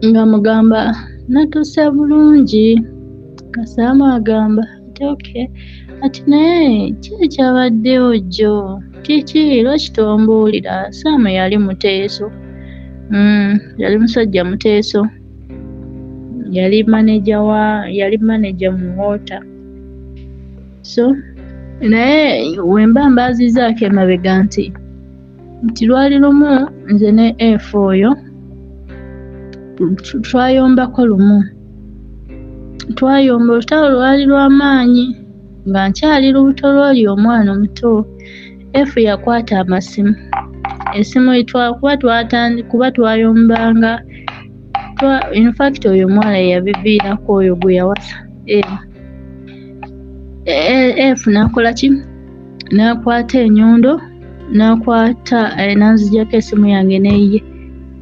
nga mugamba natuuse bulungi. Kasaamu agamba ati okay, ati naye ki ekyabaddewo jjo, kiki lwaki tombuulira? Saamu yali muteeso, yali musajja muteeso, yali manager mu Water. So naye wemba mbaazizaako emabega nti lwali lumu nze ne F oyo twayombako lumu. Twayomba olutalo lwali lw'amaanyi nga nkyali lubuto lw'oli omwana omuto. F yakwata amasimu, esimu kuba twayombanga. In fact oyo omwana yabiviirako oyo gwe yawasa. F n'akola ki? N'akwata enyondo, n'anziggyako esimu yange n'eyiye,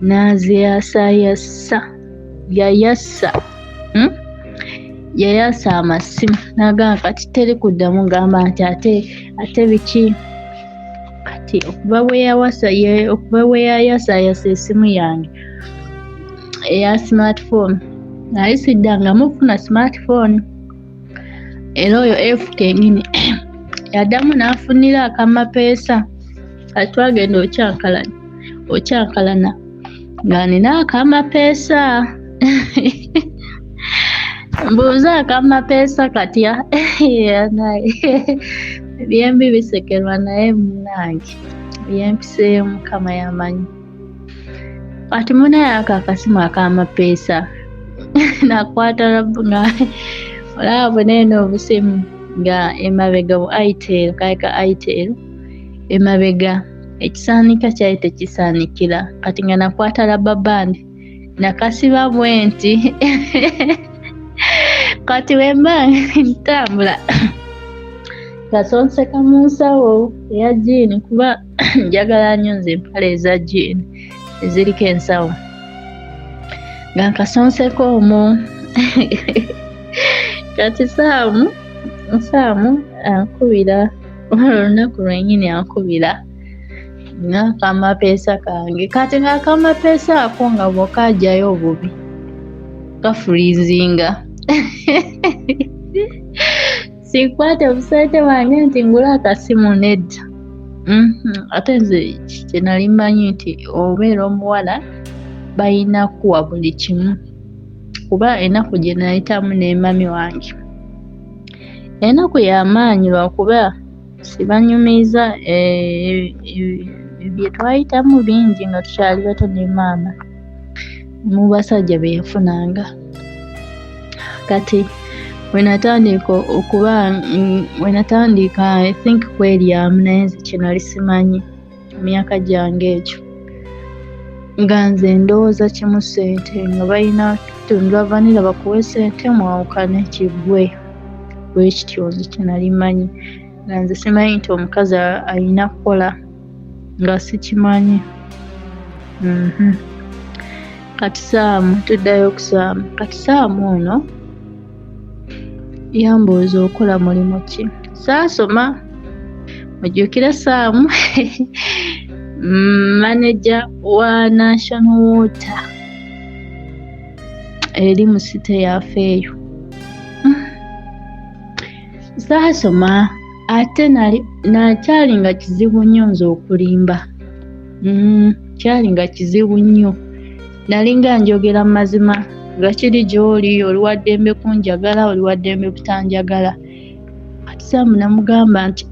n'aziyasaayasa. Yayasa amasimu n'agamba kati teri kuddamu gamba nti ate biki? Kati okuva bwe yayasaayasa esimu yange eya smartphone, naye siddangamu kufuna smartphone. Era oyo F kennyini yaddamu n'afunira akamapeesa. Kati twagenda okyankalana nga nina akamapeesa. Mbuuza akamapeesa katya? Byembi bisekerwa naye munnange byempiseeyo Mukama yamanyi. Kati munaye ako akasimu ak'amapeesa nakwata nga olaba buneeno obusimu nga emabega bu Itel, kaika Itel emabega ekisaanika kyali tekisaanikira. Kati nga nakwata rubber band nakasiba bwenti. Kati wemba ntambula kasonseka mu nsawo eya jeani, kuba njagala nnyo nze empale eza jeani eziriko ensawo, nga nkasonseko omwo. Kati Saamu ankubira olunaku lwennyini, ankubira n'akamapeesa kange. Kati ng'akamapeesa ako nga bw'okagyayo obubi kafuriizinga. Sikwate busente bwange nti ngula akasimu nedda. Ate nze kye nali mmanyi nti obeera omuwala balina kuwa buli kimu, kuba ennaku gye nayitamu ne mami wange ennaku y'amaanyi, lwakuba sibanyumiza bye twayitamu bingi nga tukyali bato ne maama mu basajja be yafunanga. Kati wenatandika I think kweryamu, naye nze kye nali simanyi mu myaka gyange egyo, nga nze ndowooza kimu ssente, nga balina tundula vanilla bakuwe ssente mwawukane kiggwe. Bwe kityo nze kye nali mmanyi, nga nze simanyi nti omukazi alina kukola, nga sikimanyi. Kati Saamu, tuddayo ku Saamu. Kati Saamu ono yambuuza okola mulimu ki? Saasoma. Mujjukira Saamu manager wa National Water eri mu site yaffe eyo. Saasoma ate nakyali nga kizibu nnyo nze okulimba. Kyali nga kizibu nnyo. Nali nga njogera mu mazima nga kiri gy'oli, oli wa ddembe kunjagala, oli wa ddembe butanjagala. Kati Saamu namugamba nti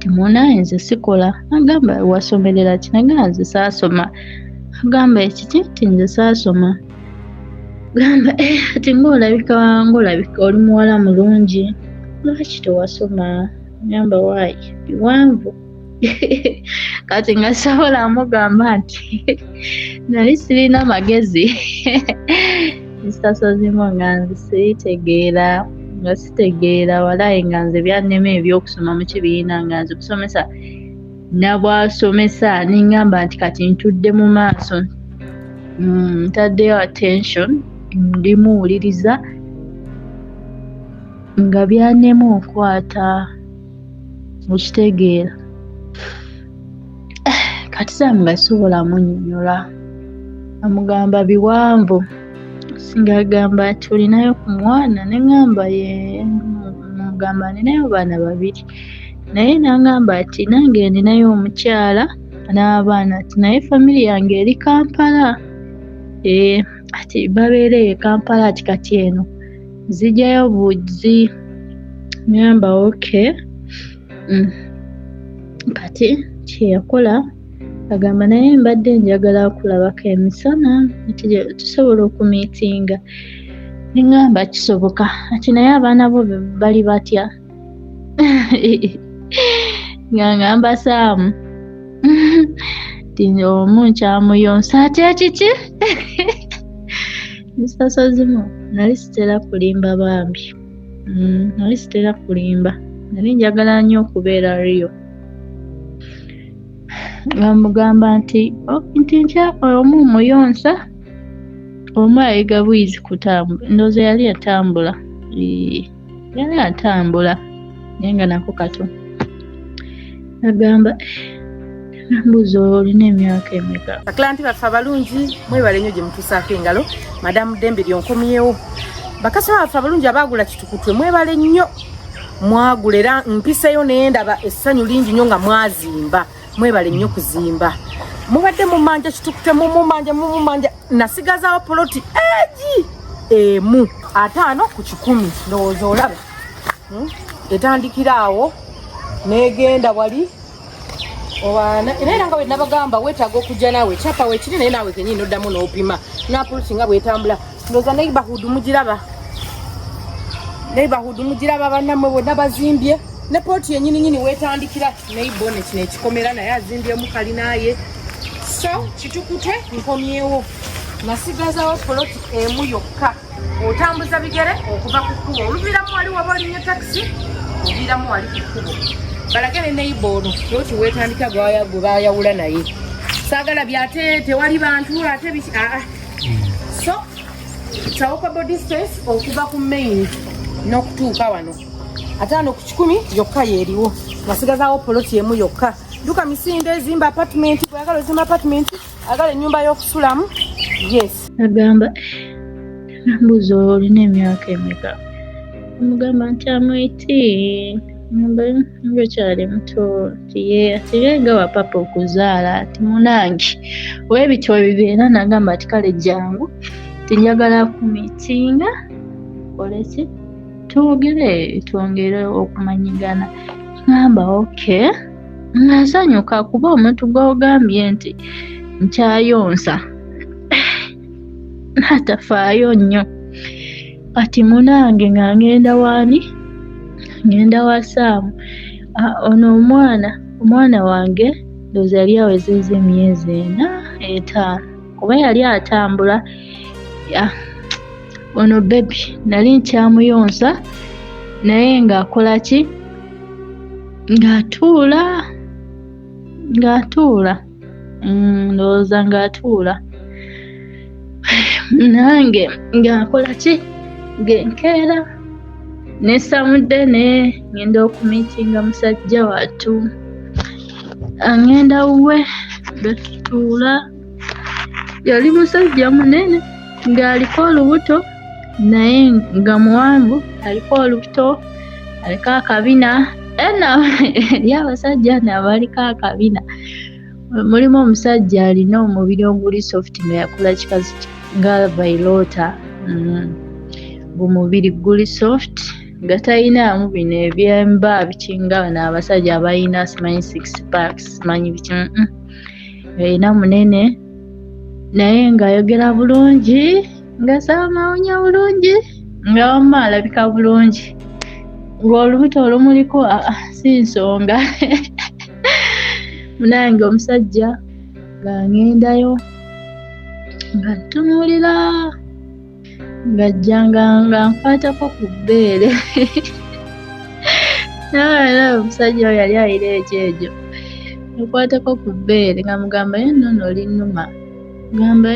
munaye nze sikola. Agamba wasomerera ki? Nagamba nze saasoma. Agamba ekiki? Nti nze saasoma. Gamba ati ng'olabika oli muwala mulungi, lwaki tewasoma? Gamba waayi biwanvu. Kati nga sobola mugamba nti nali sirina magezi. Nsasozimu nga nze sitegeera walayi nga nze byannema ebyokusoma mu kibiina, nga nze kusomesa nabwasomesa ningamba nti kati ntudde mu maaso ntaddeyo attention ndimuwuliriza nga byannema okwata okitegeera. Kati Saamu nga sobola munnyonnyola amugamba biwanvu singa agamba tulinayo ku mwana ne ŋŋamba ye mugamba ninayo baana babiri naye n'aŋŋamba ati nange ninayo omukyala n'abaana ati naye famire yange eri Kampala ati babeereyo Kampala ati kati eno nzigyayo buuzi ŋŋamba okay kati kyeyakola agamba naye mbadde njagala kulabako emisana tusobola okumiitinga neŋŋamba kisoboka ati naye abaana bo bali batya nga ŋŋamba Saamu ti omu nkyamuyonsa ate kiki ensaso zimu nali sitera kulimba bambi nali sitera kulimba nali njagala nnyo okubeera Rio nga mugamba nti omu muyonsa omu ayiga bwizi kutambula ndowooza yali atambula naye nga nako kato agamba mbuuza olina emyaka emeka bakilanti baffe abalungi mwebale nnyo gye mutuusaako engalo madamu Dembe lyonkomyewo bakasaba baffe abalungi abaagula kitukutwe mwebale nnyo mwagula era mpiseyo naye ndaba essanyu lingi nnyo nga mwazimba mwebale nnyo kuzimba mubadde mumanja kitukutwe mumumanja nasigazaawo poloti emu 5 ku 100 ndowooza olaba etandikira awo negenda wali era nga bwe nabagamba weetaaga okujja naawe kyapa weekiri naye naawe kenyini noddamu n'opima napoloti nga bwetambula ndowooza neighborhood mugiraba bannammwe bonna bazimbye ne poloti yenyininyini weetandikira neibone kino ekikomera naye azimbyemu kalinaye so kitukutwe nkomyewo nasigazaawo poloti emu yokka otambuza bigere okuva ku kkubo oluviiramu wali waba olinnya takisi oviiramu wali ku kkubo balagene neighbor poloti weetandika gwe bayawula naye saagala byate tewali bantu ate so walkable distance okuva ku main n'okutuuka wano 5 ku 100 yokka yeeriwo nasigazaawo poloti emu yokka duka misinde ezimba apartment bweyagala ozimba apartment agala ennyumba y'okusulamu yes agamba mbuuza olina emyaka emeka omugamba nti amwiti nga kyali muto tiyenga wa papa okuzaala ati munange weebityo bibeera nagamba ati kale jangu tinjagala kumitinga oleki twongere okumanyigana ngamba okay nasanyuka kuba omuntu gw'ogambye nti nkyayonsa natafaayo nnyo kati munange nga ngenda wa Saamu ono omwana wange ndowooza yali awezezza emyezi 4-5 kuba yali atambula ono bebi nali nkyamuyonsa naye ng'akola ki ng'atuula ndowooza ng'atuula nange ng'akola ki ngenkeera nesamudde naye ngenda okumiitinga musajja wattu angenda wuwe betutuula yali musajja munene ng'aliko olubuto naye nga muwanvu aliko olubuto aliko akabina eri abasajja nabaliko akabina mulimu omusajja alina omubiri oguli soft nga yakola kikazi nga Vailota omubiri guli soft nga talinaamu bino ebyemba bikinga bano abasajja abalina simanyi 6 packs simanyi biki alina munene naye ng'ayogera bulungi ng'asaba mawunya bulungi nga wamma alabika bulungi ng'olubuto olumuliko si nsonga munange omusajja ng'aŋŋendayo nga ntunuulira ng'ajjanga nga nkwatako ku bbeere naye omusajja oyo yali ayina ekyejo nkwatako ku bbeere nga mugamba ye nno oli nnuma gamba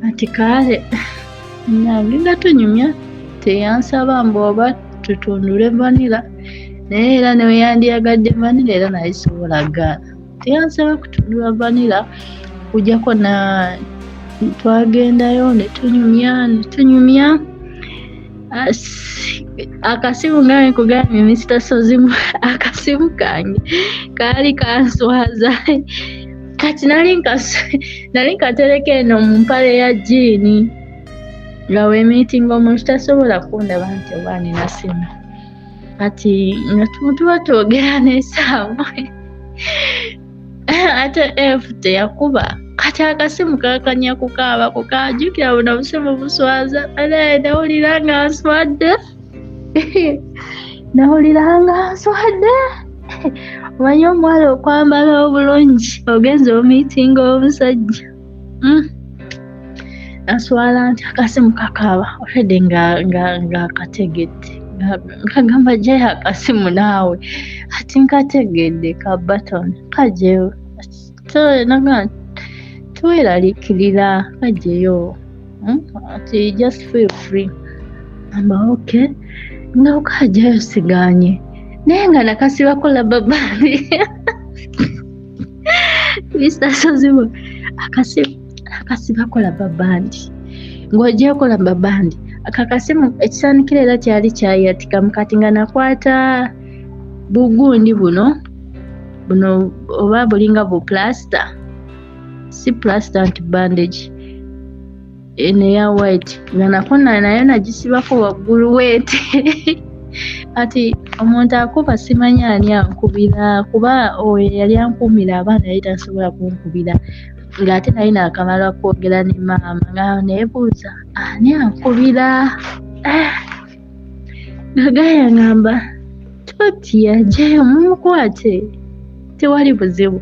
ati kale nange nga tunyumya teyansaba mbu oba tutundule vanilla naye era newe yandiyagadde vanilla era naye sobola gaana teyansaba kutundula vanilla okujjako na twagendayo ne tunyumya akasimu nga nkugambye Mr. Sozimu akasimu kange kaali kanswaza kati nali nkatereka eno mu mpale ya jiini nga weemiitinga omuntu tasobola kundaba nti oba nina simu kati nga tuba twogera n'essaawa ate F teyakuba kati akasimu kakanya kukaaba kukajjukira buno obusimu buswaza era nawulira nga nswadde omanyi omuwala okwambala obulungi ogenza omiitinga omusajja naswala nti akasimu kakaaba olwedde nga akategedde nkagamba gyayo akasimu naawe ati nkategedde ka button kajeyo naga tuweraliikirira kajeyo ati just feel free amba okay nga okajayo siganye naye nga nakasibako lababandi Mr. Sozimu akasibako lababandi ng'ogyeko lababandi akakasimu ekisaanikira era kyali kyayatikamu kati nga nakwata bugundi buno oba bulinga bu plaster si plaster nti bandage eya white nga nakona nayo nagisibako waggulu weete ati omuntu akuba simanya ani ankubira kuba oyo yali ankumira abaana yali tasobola kunkubira ng'ate naye naakamala kwogera ne maama nga neebuuza ani ankubira Gagaya ngamba totya jayo mumukwate tewali buzibu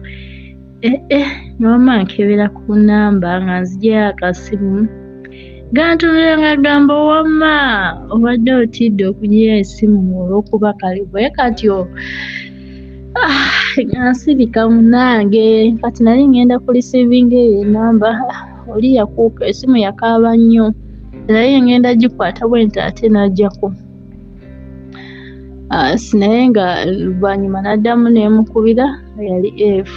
mama nkebera ku namba nga nzigyayo akasimu gantunulira nga gamba wamma obadde otidde okugira esimu olw'okuba kalibu katyo nga munange kati nali ngenda ku receiving eyo enamba oli yakuuka esimu yakaaba nnyo naye ngenda gikwata bwenti ate n'ajjako naye nga luvannyuma n'addamu neemukubira yali F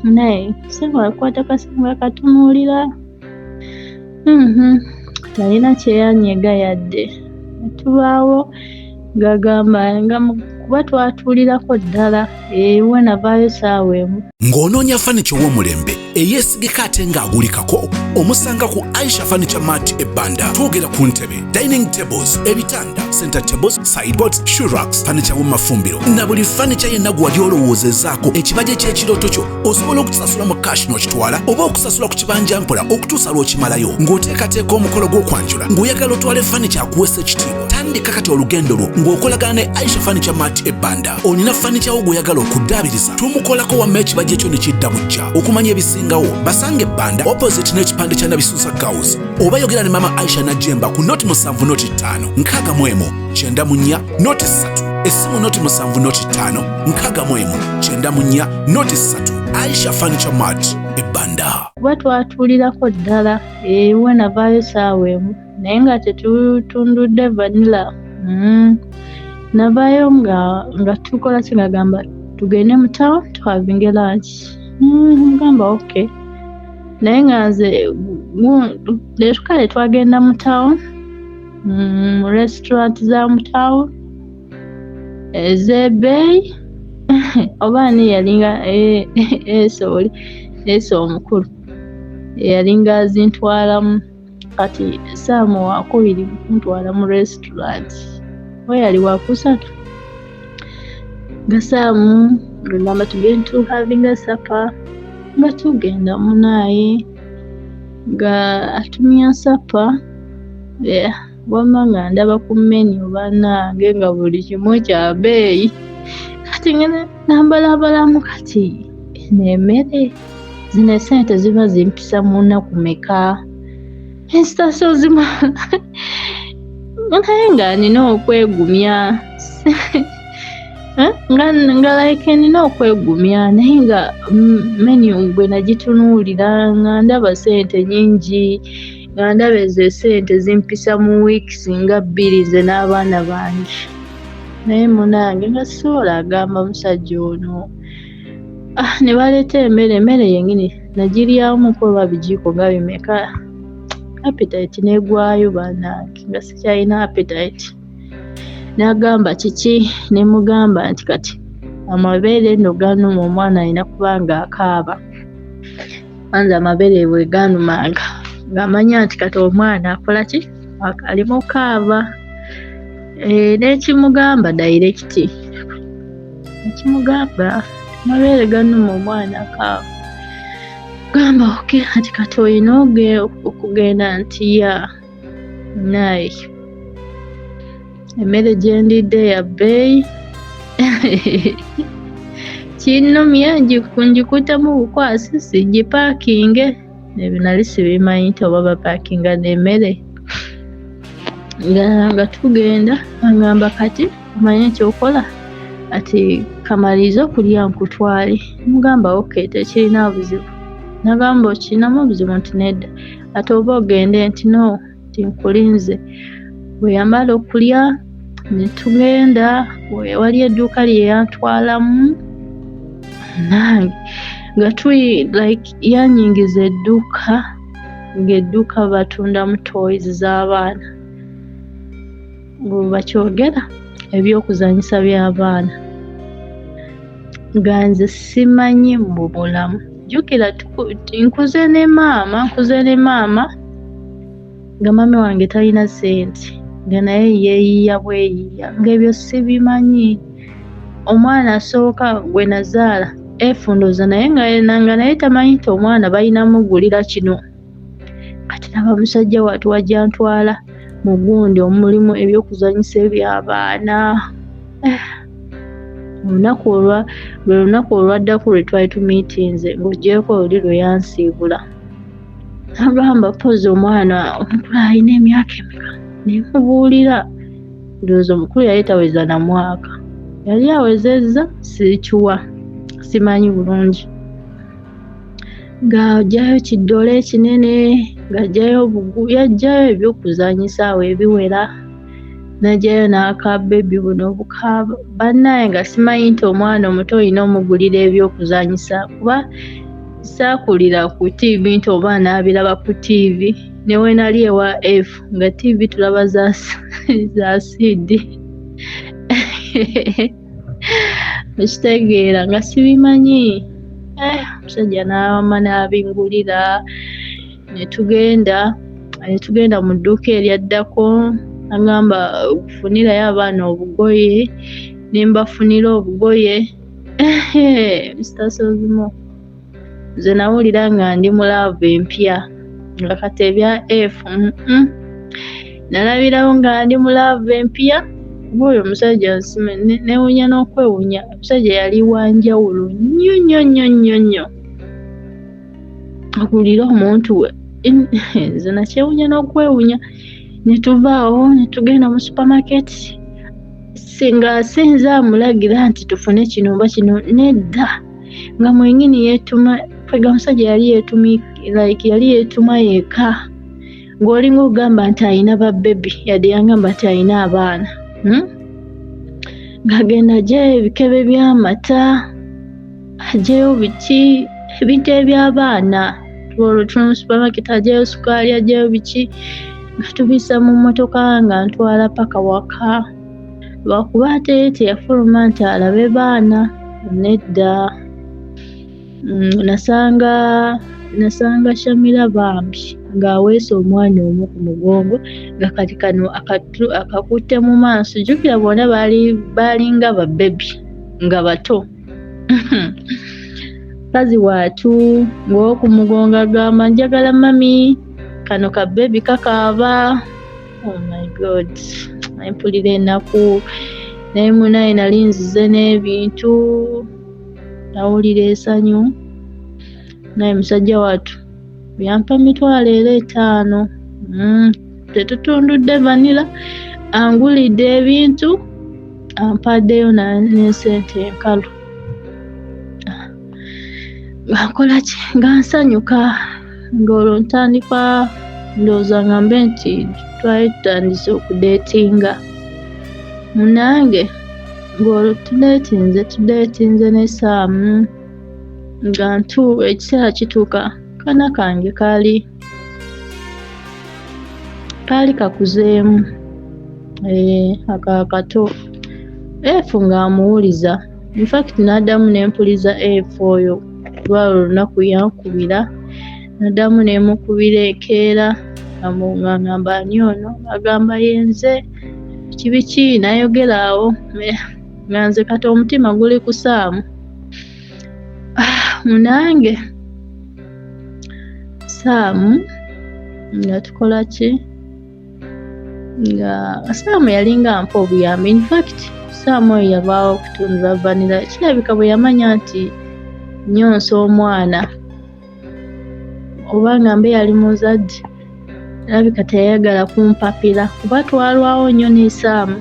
naye sobola kukwata kasimu akatunuulira talina kyeyanyega yadde netubaawo gagamba nga kuba twatuulirako ddala ewe navaayo saawa emu ng'onoonya furniture w'omulembe eyeesigika ate ng'agulikako omusanga ku Aisha Furniture Mart ebbanda twogera ku ntebe dining tables ebitanda center tables sideboards shoe racks furniture w'omumafumbiro na buli furniture yenna gwali olowoozezaako ekibajje ky'ekirooto kyo osobola okukisasula mu cash n'okitwala oba okusasula ku kibanja mpola okutuusa lw'okimalayo ng'oteekateeka omukolo gw'okwanjula ng'oyagala otwale furniture akuweesa ekitiibwa tandika kati olugendo lwo ng'okolagana ne Aisha Furniture Mart ebbanda olina furniture wo gw'oyagala okuddaabiriza tumukolako wamma ekibajje kyo ne kidda bujja okumanya ebisingawo basange ebbanda opposite n'ekipande kya Nabisusa House oba yogera ne mama Aisha Najjemba ku noti 7 noti 5 nkaaga mu emu 94 noti 3 essimu noti 7 noti 5 nkaaga mu emu 94 noti 3 Aisha Furniture Mart ebbanda kuba twatuulirako ddala ewe navaayo saawa emu naye nga tetutundudde vanilla navaayo nga tukola kigagamba tugende mu town tuhavinge lunch mugamba okay naye nga nze letukale twagenda mu town mu restaurant za mu town ez'ebbeeyi oba ani yalinga eso omukulu yalinga azintwalamu kati saamu wakubiri ntwala mu restaurant we yali wakusatu nga saamu ngamba tugende tuhavinga sapa nga tugenda munaye nga atumya sapa wamma nga ndaba ku menu bannange nga buli kimu kya bbeeyi kati ngene nambalabalamu kati n'emmere zino esente ziba zimpisa mu nnaku meka ensitasiyo zima naye nga nina okwegumya nga like nina okwegumya naye nga menu bwe nagitunuulira nga ndaba sente nyingi nga ndaba ezo esente zimpisa mu weeks nga 2 ze n'abaana bange naye munange nga sisobola agamba musajja ono ne baleeta emmere yennyini nagiryamu kuba bijiiko nga bimeka, appetite negwayo bannange nga sikyalina appetite. N'agamba kiki, ne mugamba nti kati amabeere nno ganuma omwana alina kuba nga akaaba. Kwanza amabeere bwe ganumanga ng'amanya nti kati omwana akola ki, ali mu kaaba. N'ekimugamba direct, ekimugamba amabeere ganuma omwana akaaba. Gamba okay, ati kati olina okugenda nti ya naye emmere gye ndidde ya bbeeyi kinnumya ngikutamu bukwasi sigipaakinge. Ebyo nali sibimanyi nti oba bapaakinga n'emmere. Nga tugenda angamba kati omanye ekyokola, ati kamalirize okulya nkutwale. Mugamba okay, tekirina buzibu. Nagamba okirinamu obuzibu nti nedda, ate oba ogende nti no, tinkulinze. Bwe yamala okulya ne tugenda wali edduuka lye yantwalamu nange nga tuli like yanyingiza edduuka, ng'edduuka batundamu toys z'abaana. Bwe bakyogera ebyokuzanyisa by'abaana nga nze simanyi mu bulamu. Jjukira nkuze ne maama nga mami wange talina ssente, nga naye yeeyiya bweyiiya, ng'ebyo sibimanyi. Omwana asooka gwe nazaala efundooza naye nga naye tamanyi nti omwana balina mugulira kino. Kati laba musajja wattu wajja ntwala mu gundi omulimu ebyokuzanyisa eby'abaana. Lwe lunaku olwaddako lwe twali tumiitinze ng'oggyeko oli lwe yansiibula. Agamba pozi omwana omukulu alina emyaka emeka? Ne mubuulira ndowooza omukulu yali taweza na mwaka, yali awezezza sikiwa, simanyi bulungi. Ng'aggyayo kiddole ekinene, yaggyayo ebyokuzanyisa awo ebiwera, n'aggyayo n'akabebi buno obukaaba. Bannaye nga simanyi nti omwana omuto olina omugulira ebyokuzanyisa, kuba saakulira ku TV nti oba anaabiraba ku TV. Ne we nali ewa F nga TV tulaba za CD. Ekitegeera nga sibimanyi. Omusajja n'awama n'abingulira, ne tugenda mu dduuka eryaddako. Agamba okufunirayo abaana obugoye, ne mbafunira obugoye. Mr. Sozimo, nze nawulira nga ndi mu laavu empya, nga kati ebya F nalabirawo nga ndi mu laavu empya. Oyo omusajja newunya n'okwewunya. Omusajja yali wanjawulo nnyo okulira omuntu we. Nze nakyewunya n'okwewunya. Ne tuvaawo ne tugenda mu supermarket. Singa sinze amulagira nti tufune kino oba kino, nedda. Nga mwenyini yeetuma, kwega omusajja yali yeetuma yeka. Ng'olinga ogamba nti alina babbebi, yadde yangamba nti alina abaana. Ng'agenda aggyayo ebikebe by'amata, aggyayo biki, ebintu eby'abaana. Olwo tuli mu supermarket, aggyayo sukaali, aggyayo biki, nga tubisa mu mmotoka nga ntwala paka waka. Lwakuba ate teyafuluma nti alabe baana, nedda. Nasanga Shamira bambi ng'aweese omwana omu ku mugongo, nga kati kano akakutte mu maaso. Jjukira bonna baalinga babbebi nga bato. Kazi waatu ng'oku mugongo agamba njagala mami, kano ka bebi kakaaba. Oh my God, mpulira ennaku. Naye munaye nali nzize n'ebintu, nawulira essanyu. Naye musajja wattu yampa 5,000. Tetutundudde vanilla, angulidde ebintu, ampaddeyo n'ensente enkalu. Nkola ki? Nga nsanyuka. Ng'olwo ntandika ndowooza ngambe nti twali tutandise okudeetinga. Munange ng'olwo tudeetinze ne Saamu. nga ekiseera kituuka kaana kange kaali kakuzeemu akato efu ng'amuwuliza. In fact n'addamu n'empuliza efu oyo lwalo olunaku yankubira, n'addamu n'emukubira enkeera ng'agamba ani ono, agamba yenze kibiki, n'ayogera awo nga nze kati omutima guli ku Saamu. Munange Saamu nga tukola ki, nga Saamu yalinga mpa obuyambi. In fact Saamu oyo yavaawo okutundula vanilla, kirabika bwe yamanya nti nyonsa omwana oba nga mbe yali muzadde, alabika teyayagala kumpapira kuba twalwawo nnyo ne Saamu.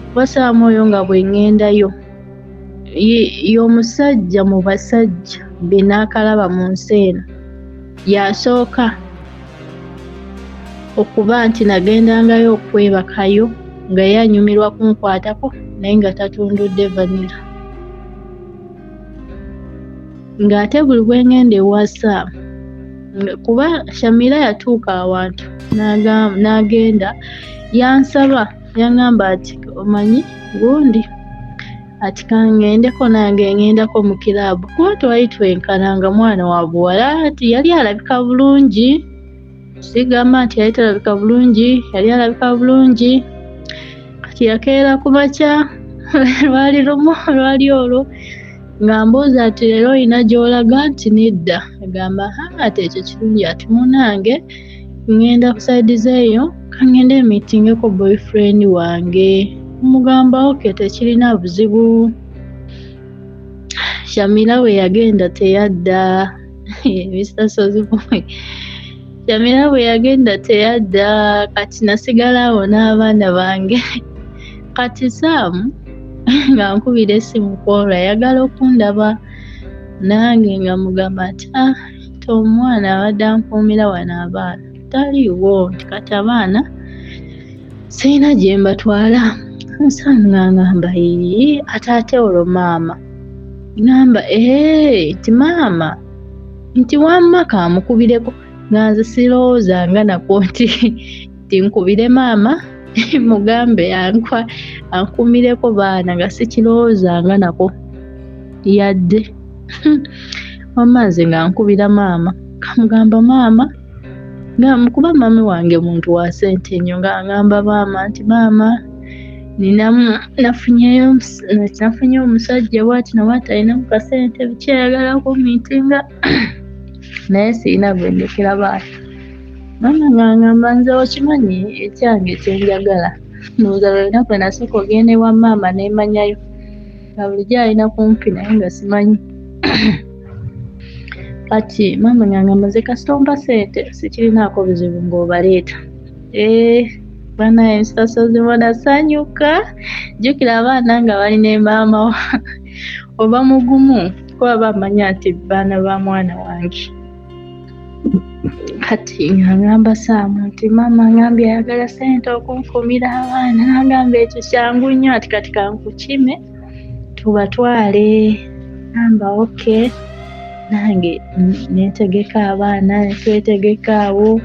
Kuba Saamu oyo nga bwe ŋŋendayo y'omusajja mu basajja be naakalaba mu nsi eno y'asooka okuba nti nagendangayo okwebakayo nga yanyumirwa kunkwatako naye nga tatundudde vanilla. Ng'ate buli bwe ŋŋenda ewa Saamu, kuba Shamira yatuuka awantu n'agenda yansaba, yaŋŋamba ati omanyi gundi ati kangendeko nange ŋŋendako mu kiraabu, kuba twali twenkananga mwana wa buwala. Ati yali alabika bulungi, sigamba nti yali talabika bulungi, yali alabika bulungi. Kati yakeera ku makya lwali lumu, lwali olwo ng'ambuuza ati leero olina gy'olaga, nti nedda. Agamba ati ekyo kirungi, ati munange ŋŋenda ku sayidi zeeyo kangende meetingeko boyfriend wange. Mugamba okay, tekirina buzibu. Shamira we yagenda teyadda. Mr. Soziboy, Shamira we yagenda teyadda, kati nasigala awo n'abaana bange. Kati Saamu nga nkubira essimu kwolwo ayagala okundaba, nange nga mugamba ati omwana abadde ankuumira wano abaana taliiwo, nti kati abaana sirina gye mbatwala. Saamu ng'angamba ate ate olwo maama, ngamba nti maama nti wamma kamukubireko, nga nze sirowoozanga nako nti nkubire maama mugambe ankumireko baana, nga sikirowoozanga nako yadde. Wamma nze nga nkubira maama, kamugamba maama kuba mami wange muntu wa ssente nnyo, nga ngamba maama nti maama nafunye omusajja bw'ati nabw'ati alinamu kasente biki ayagala kummiitinga naye sirina gwe ndekera baana. Maama nga ngamba nze okimanyi ekyange kyenjagala, ndowooza lwe lunaku lwe nasooka ogenda ewa maama neemanyayo, nga bulijjo alina kumpi naye nga simanyi. Kati maama nga ngamba nze kasita ompa ssente sikirinaako buzibu ng'obaleeta. Banaye Soziboy nasanyuka, jjukira abaana nga bali ne maama oba mugumu, kuba bamanya nti baana ba mwana wange. Kati nga ngamba Saamu nti maama ngambye ayagala ssente okunkumira abaana, n'agamba ekyo kyangu nnyo, ati kati kankukime tubatwale. Ngamba okay, nange neetegeka abaana, netwetegeka awo.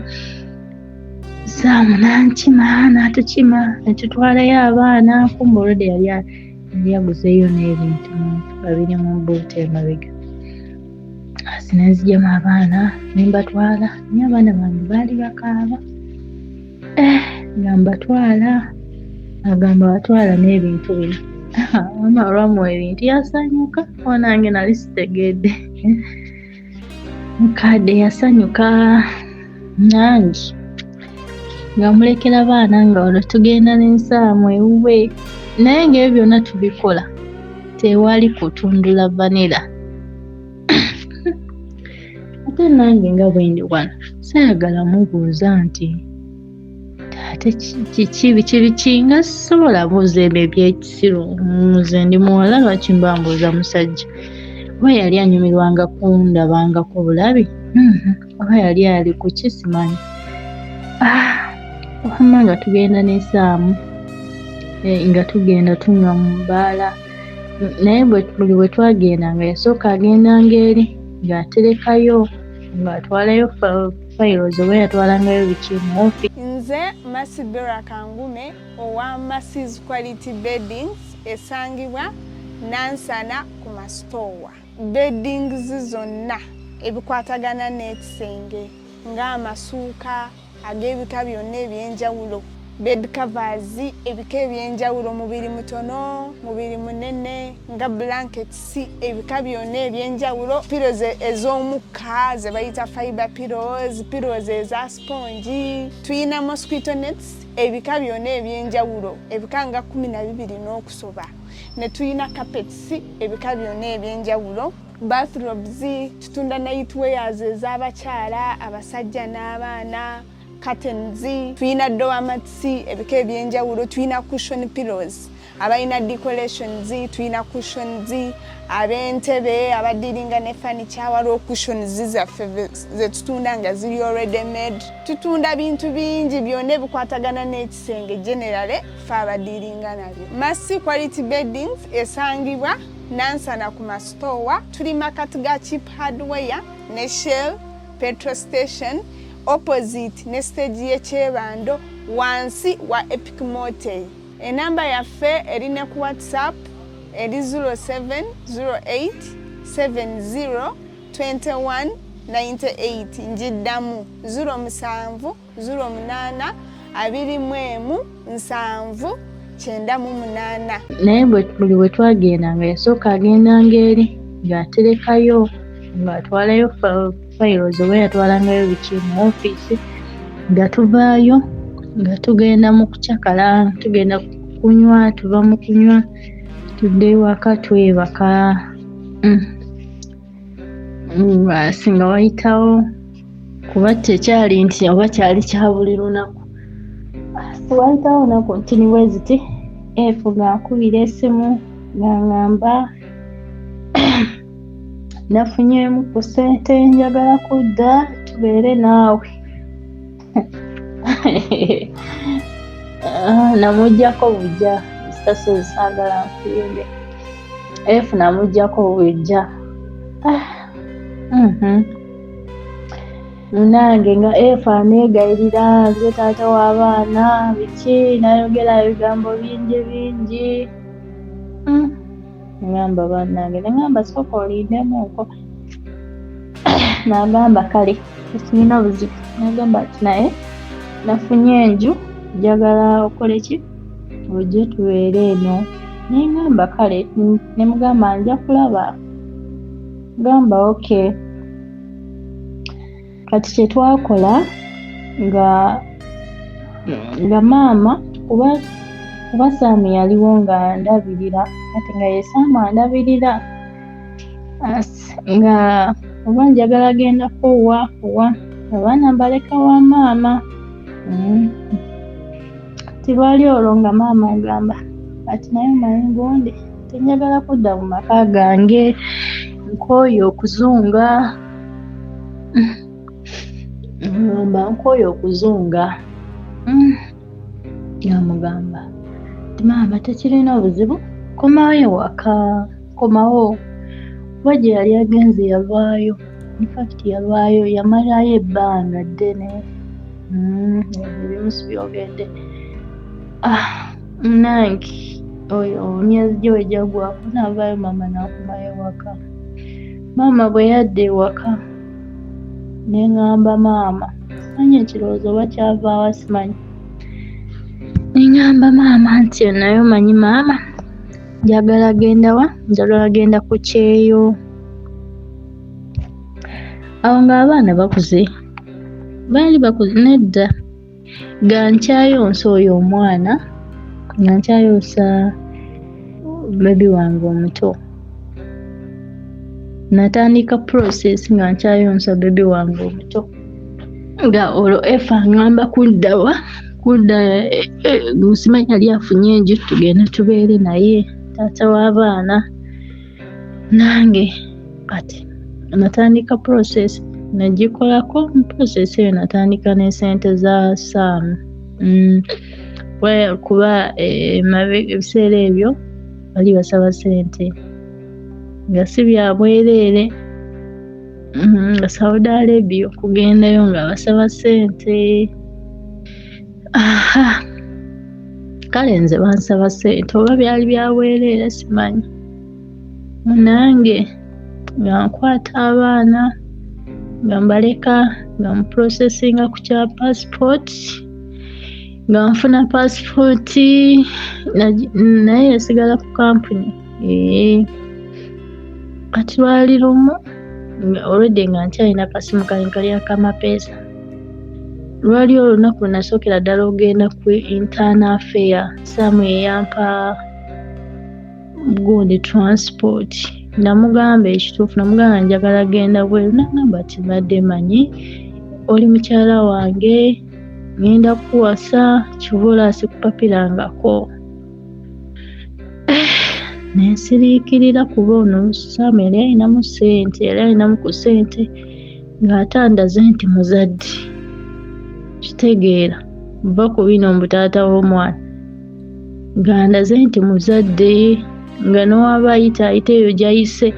Saamu nankima n'atukima netutwalayo abaana. Kumbe olwedde yali yaguzeeyo n'ebintu babiri mu buutu emabega. Sinenzigyamu abaana ne mbatwala, naye abaana bange baali bakaaba. Nga mbatwala, agamba batwala n'ebintu bino. Maama olwamuwa ebintu yasanyuka, nange nali sitegedde. Mukadde yasanyuka nange nga mulekera baana nga olwo tugenda ne Saamu ewuwe, naye ng'ebyo byonna tubikola tewali kutundula vanilla. Ate nange nga bwe ndi wano saayagala mubuuza nti taate biki nga sisobola buuza ebyo ebyekisiru, nze ndi muwala lwaki mba mbuuza musajja. Oba yali anyumirwanga kundabangako bulabi, oba yali ali ku kisimanyi. Wamma nga tugenda ne Saamu nga tugenda tunywa mu bbaala, naye buli bwe twagendanga yasooka agenda ng'eri ng'aterekayo ng'atwalayo fayiro ze oba yatwalangayo biki mu office. Nze Masibera Kangume owa Massi's Quality Beddings esangibwa Nansana ku Mastowa. Beddings zonna ebikwatagana n'ekisenge ng'amasuuka ag'ebika byonna eby'enjawulo, bed covers ebika eby'enjawulo, mubiri mutono mubiri munene nga blankets ebika byonna eby'enjawulo, pillows ez'omukka ze bayita fiber pillows eza sponge, tuyina mosquito nets ebika byonna eby'enjawulo ebika nga 12 n'okusoba, ne tuyina carpets ebika byonna eby'enjawulo, bathrobes, tutunda nightwears ez'abakyala abasajja n'abaana, curtains, tuyina door mats ebika eby'enjawulo, tuyina cushion pillows abalina decorations, tuyina cushions, ab'entebe abadiringa ne furniture waliwo cushions zaffe ze tutunda nga ziri already made. Tutunda bintu bingi byonna ebikwatagana n'ekisenge generally fe abadiringa nabyo. Massi's Quality Beddings esangibwa Nansana ku Mastowa, tuli makati ga Cheap Hardware ne Shell petrol station opposite ne stage y'ekyebando wansi wa Epic Motel. Enamba yaffe erine ku WhatsApp eri 0708702198 njiddamu 0708217998. Naye buli bwe twagendanga yasooka agendanga eri ng'aterekayo ng'atwalayo fayiro ze oba yatwalangayo biki mu office, nga tuvaayo nga tugenda mu kucakala, tugenda kunywa, tuva mu kunywa tudde ewaka twebaka. Singa wayitawo kuba tekyali nti oba kyali kya buli lunaku, wayitawo lunaku nti niwe ziti ng'ankubira essimu ng'aŋŋamba nafunyeemu ku ssente njagala kudda tubeere naawe. Namuggyako bujja sitaso saagala nfuyembe, namuggyako bujja. Nange nga aneegayirira nze taata w'abaana biki, nayogera ebigambo bingi. Ngamba bannange, nengamba sooka olindemuuko. N'agamba kale tekirina buzibu, n'agamba ati naye nafunye enju njagala okole ki ojje tubeere eno. Nengamba kale, ne mugamba nja kulaba, gamba okay. Kati kye twakola nga maama kuba Saami yaliwo nga ndabirira, kati nga ye Saami andabirira nga oba njagala gendako wa abaana mbaleka wa maama. Tibaali olwo nga maama agamba ati naye omanyi gundi tenjagala kudda mu maka gange, nkooye okuzunga. Nkooye okuzunga. Yamugamba ti maama tekirina buzibu, komawo ewaka, komawo. Kuba gye yali agenze yavaayo, infact yavaayo yamalayo ebbanga ddene. Ebimusu byogedde. Nange oyo emyezi gye wegyaggwaako n'avaayo maama n'akomayo ewaka. Maama bwe yadda ewaka ne ŋŋamba maama, simanyi ekirowoozo oba kyavaawa simanyi. Ne ŋŋamba maama nti naye omanyi maama, njagala genda wa? Njagala genda ku kyeyo. Awo ng'abaana bakuze, baali bakuze nedda. Nga nkyayonsa oyo omwana, nga nkyayonsa bebi wange omuto. Natandika process nga nkyayonsa bebi wange omuto. Nga olwo aŋŋamba kudda wa? Kudda simanyi yali afunye enju tugenda tubeere naye taata w'abaana. Nange kati natandika process nagikolako. Process eyo natandika n'esente za Saami. Kuba ebiseera ebyo bali basaba sente nga si bya bwereere. Saudi Arabia okugendayo nga basaba ssente. Kale nze bansaba ssente oba byali byaweereera simanyi. Nange nga nkwata abaana nga mbaleka nga muprocesinga ku kya passport nga nfuna passport naye yasigala ku kampuni. Kati lwali lumu nga already nga nkyalina kasimu kali akamapeesa. Lwali olunaku nasookera ddala ogenda ku internal affair Saamu yeyampa gundi transport. Namugamba ekituufu, namugamba njagala genda bweru, n'agamba ati mbadde manyi oli mukyala wange ngenda kuwasa ky'oba sikupapirangako. Nensiriikirira kuba ono Saamu yali alinamu ssente, yali alinamu ku ssente ng'atandaze nti muzadde. Kitegeera va ku bino mbutaata w'omwana ng'andaze nti muzadde nga n'owaba ayita eyo gy'ayise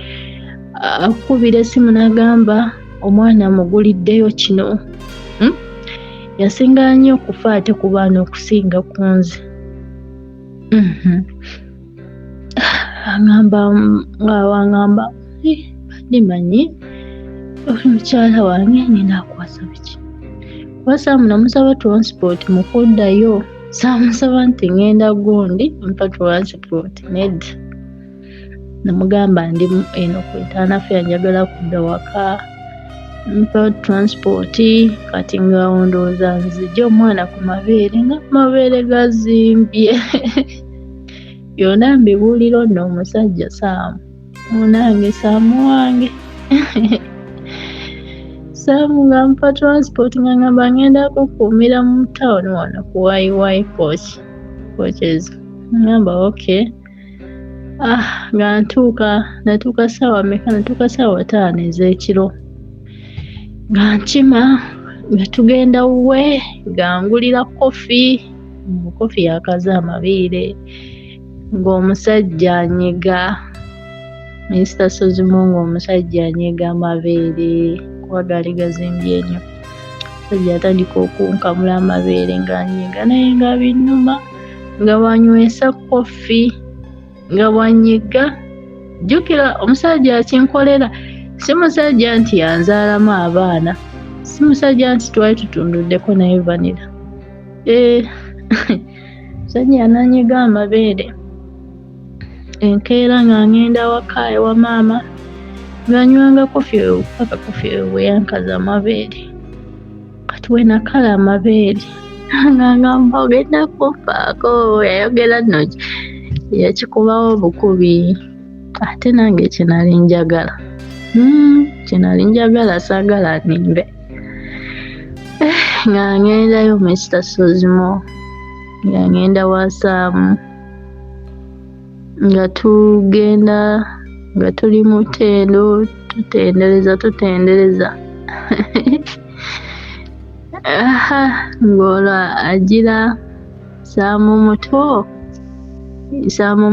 akubira essimu n'agamba omwana amuguliddeyo kino. Yasinga nnyo okufa ate ku baana okusinga ku nze. Wangamba ndimanyi oli mukyala wange nina akuwasa biki. Kuba Saamu namusaba transport mu kuddayo, saamusaba nti ngenda gundi mpa transport, nedda. Namugamba ndi eno ku internal affair njagala kudda waka, mpa transport. Kati nga ndowooza nzigye omwana ku mabeere nga mabeere gazimbye. Byonna mbibuulira nno omusajja Saamu, munange Saamu wange. Saamu nga mpa transport nga ngamba ngenda kukuumira mu town wano ku YY coaches. Ngamba okay. Nga natuuka ssaawa mmeka? Natuuka ssaawa 5 ez'ekiro. Nga nkima nga tugenda wuwe nga ngulira kofi, kofi yakaza amabeere ng'omusajja anyiga. Mr. Sozimungu omusajja anyiga amabeere kuba gaali gazimbye nnyo. Omusajja atandika okunkamula amabeere ng'anyiga naye nga binnuma nga bwanywesa kofi nga bwanyiga. Jjukira omusajja akinkolera si musajja nti yanzaalamu abaana, si musajja nti twali tutunduddeko naye vanira. Musajja yananyiga amabeere. Enkeera nga ngenda waka ewa maama ng'anywanga kofi eyo paka kofi eyo bwe yankaza amabeere. Kati we nakala amabeere nga ngamba ogenda kumpaako, yayogera nno yakikubawo bukubi. Ate nange kye nali njagala. Kye nali njagala saagala nimbe. Nga ngendayo Mr. Sozimo, nga ngenda wa Saamu, nga tugenda nga tuli mu ttendo tutendereza. Ng'olwo agira Saamu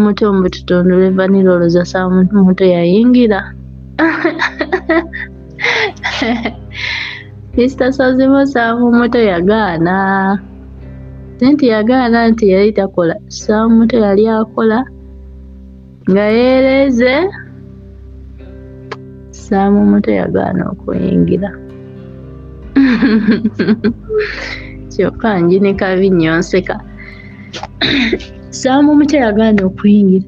muto mbu tutundule vanilla, olowooza Saamu muto yayingira. Mr. Sozimo Saamu muto yagaana. Nti yagaana nti yali takola. Saamu muto yali akola nga yeereze. Saamu muto yagaana okuyingira. Kyokka njinika binnyo nseka. Saamu muto yagaana okuyingira.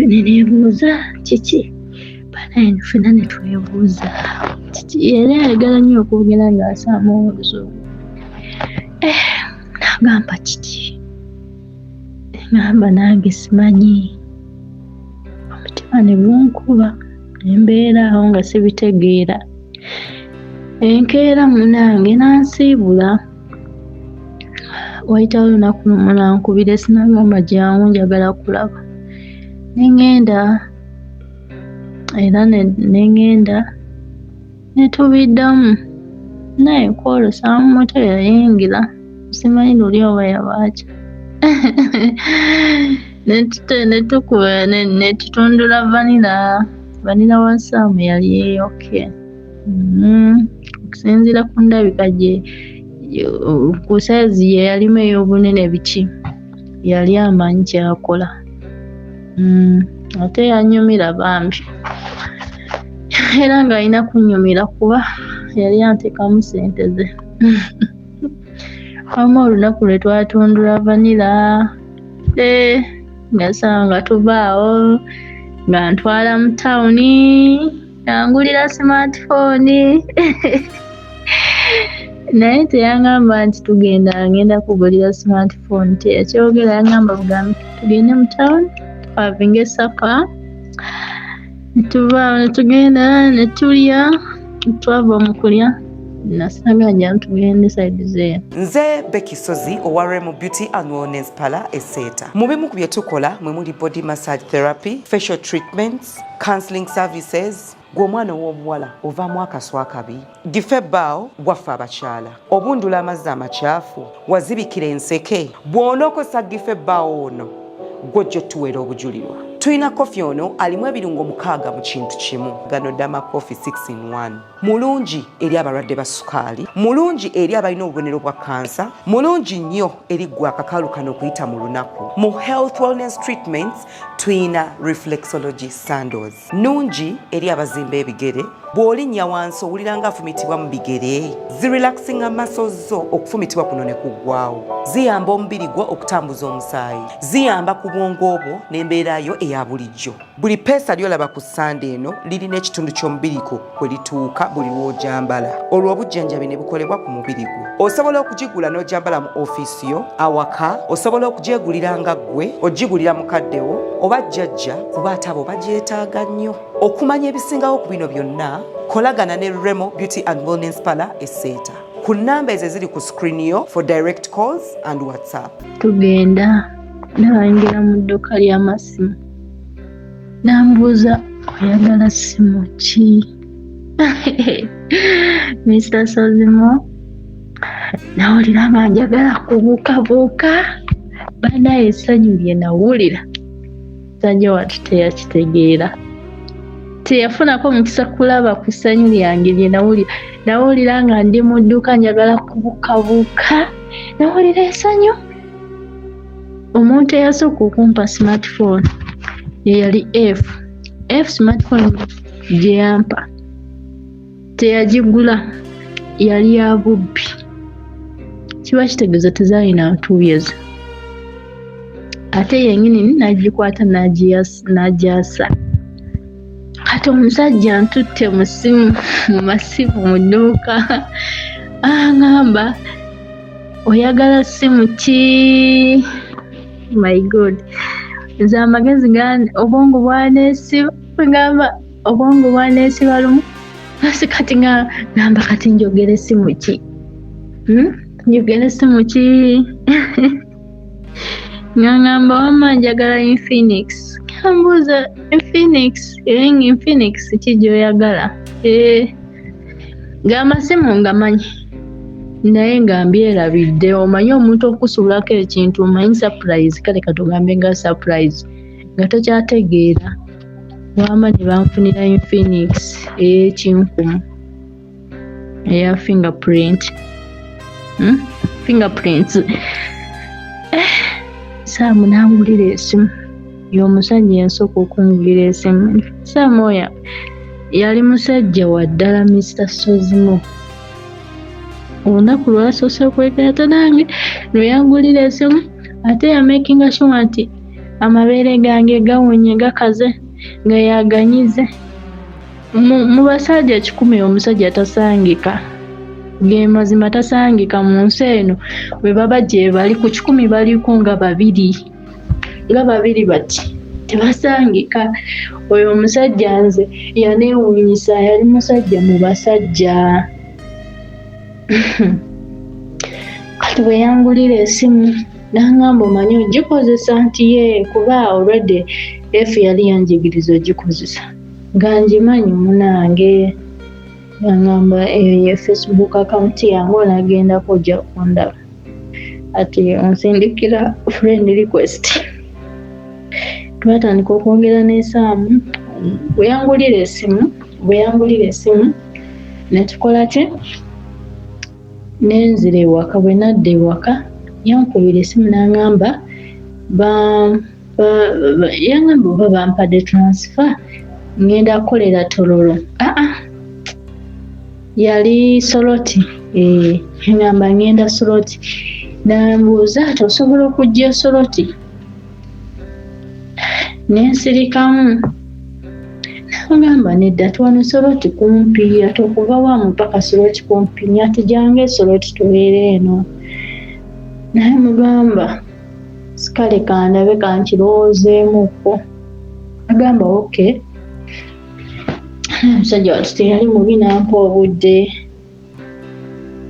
Neneebuuza kiki? Banaye nfuna ne twebuuza kiki? Yali ayagala nnyo okwogera nga Saamu oluzungu. N'agamba kiki? Ngamba nange simanyi. Omutima ne gunkuba ne mbeera awo nga sibitegeera. Enkeera munange nansiibula. Wayitawo olunaku lumu nankubira sinagamba jangu njagala kulaba. Nengenda era nengenda netubiddamu naye kwolwo Saamu muto yayingira. Simanyi luli oba yabaaca. Netutundula vanilla wa Saamu yali okay. okusinziira ku ndabika gye ku saizi ye yalimu ey'obunene biki yali amanyi kyakola. Ate yanyumira bambi era ng'alina kunnyumira kuba yali anteekamu ssente ze. Wamu olunaku lwe twatundula vanilla nga tuvaawo nga ntwala mu tawuni angulira smartphone naye teyaŋŋamba nti ngenda kugulira smartphone, teyakyogera, yaŋŋamba bugambi tugende mu tawuni twavinga essapa netuvaawo netugenda netulya, twava mu kulya nasaganja tugende side zeeyo. Nze Becky Sozi owa Remo Beauty and Wellness Parlour Esseeta. Mu bimu ku bye tukola mwe muli body massage therapy, facial treatments, counseling services. Gwe omwana w'omuwala ovaamu akaswa akabi, gife ebbaawo waffe abakyala, obundula amazzi amakyafu, wazibikira enseke, bw'onookosa gife ebbaawo ono gw'ojja otuweera obujulirwa. Tulina kofi ono alimu ebirungo 6 mu kintu kimu. Gano Dama Coffee 6 in 1. Mulungi eri abalwadde ba sukaali, mulungi eri abalina obubonero bwa kansa, mulungi nnyo eri gwe akakalu kano okuyita mu lunaku. Mu health wellness treatments tulina reflexology sandals, nungi eri abazimba ebigere, bw'olinnya wansi owulira ng'afumitibwa mu bigere. Zirelaxinga muscles zo okufumitibwa kuno ne kuggwaawo. Ziyamba omubiri gwo okutambuza omusaayi, ziyamba ku bwongo bwo n'embeerayo eya bulijjo. Buli peesa ly'olaba ku ssande eno lirina ekitundu ky'omubiri gwo kwe lituuka buli lw'ojambala. Olwo obujjanjabi ne bukolebwa ku mubiri gwo. Osobola okugigula n'ojambala mu ofiisi yo, awaka, osobola okugyegulira nga ggwe, ogigulira mukaddewo oba jjajja kuba ate abo bagyetaaga nnyo. Okumanya ebisingawo ku bino byonna, kolagana ne Remo Beauty and Wellness Parlour Esseeta ku nnamba ezo eziri ku screen yo for direct calls and WhatsApp. Tugenda n'ayingira mu dduuka ly'amasimu n'ambuuza oyagala simu ki? Mr. Sozimo nawulira nga njagala kubuukabuuka, banaye essanyu lye nawulira sajja watu teyakitegeera, teyafunako mukisa kulaba ku ssanyu lyange lye nawulira nga ndi mu dduuka njagala kubuukabuuka, nawulira essanyu. Omuntu eyasooka okumpa smartphone ye yali F smartphone gye yampa teyagigula, yali ya bubbi, kiba kitegeeza tezaalina 2 years. Ate yennyini n'agikwata n'agyasa. Kati omusajja ntutte mu masimu mu dduuka aŋŋamba oyagala simu ki? My God, nze amagezi gani obwongo bwaneesiba, ngamba obwongo bwaneesiba lumu asi kati ngamba kati njogere simu ki? Njogere simu ki? Ngamba wamma njagala Infinix. Kambuuza Infinix ki gy'oyagala? Ng'amasimu ngamanyi naye nga mbyerabidde. Omanyi omuntu okusuulako ekintu omanyi surprise, kale katugambe nga surprise nga tokyategeera. Wamma ne banfunira Infinix ey'ekinkumu eya fingerprints. Saamu n'angulira esimu, y'omusajja yasooka okungulira esimu. Saamu oyo yali musajja wa ddala, Mr. Sozimo. Olunaku lwasoose okweketa nange lwe yangulira esimu, ate yamakinga sure nti amabeere gange gawonye gakaze nga yaganyize. Mu basajja 100 omusajja tasangika, ge mazima tasangika mu nsi eno. Bwe baba gye bali ku 10 baliko nga babiri bati tebasangika. Oyo omusajja nze yaneewuunyisa, yali musajja mu basajja. Kati bwe yangulira esimu n'aŋŋamba omanyi ogikozesa nti ye kuba already yali yanjigiriza ogikozesa nga ngimanyi munange. Yaŋŋamba eyo Facebook account yange onagendako ojja kundaba. Ati onsindikira friend request. Twatandika okwogera n'esaamu. Bwe yangulira esimu ne tukola ki nenzira ewaka bwe nadda ewaka yankubira essimu n'aŋŋamba yangamba oba bampadde transfer ngenda kukolera Tororo. Yali Soroti. Ngamba ngenda Soroti. Nambuuza ati osobola okujja Soroti? Nensirikamu. Nagamba nedda twano Soroti kumpi, ate okuva wamu paka Soroti kumpi, ate jange Soroti tubeere eno. Naye mugamba kale kandabe kankirowoozeemuko. Agamba okay. Omusajja watu teyali mubi nampa obudde.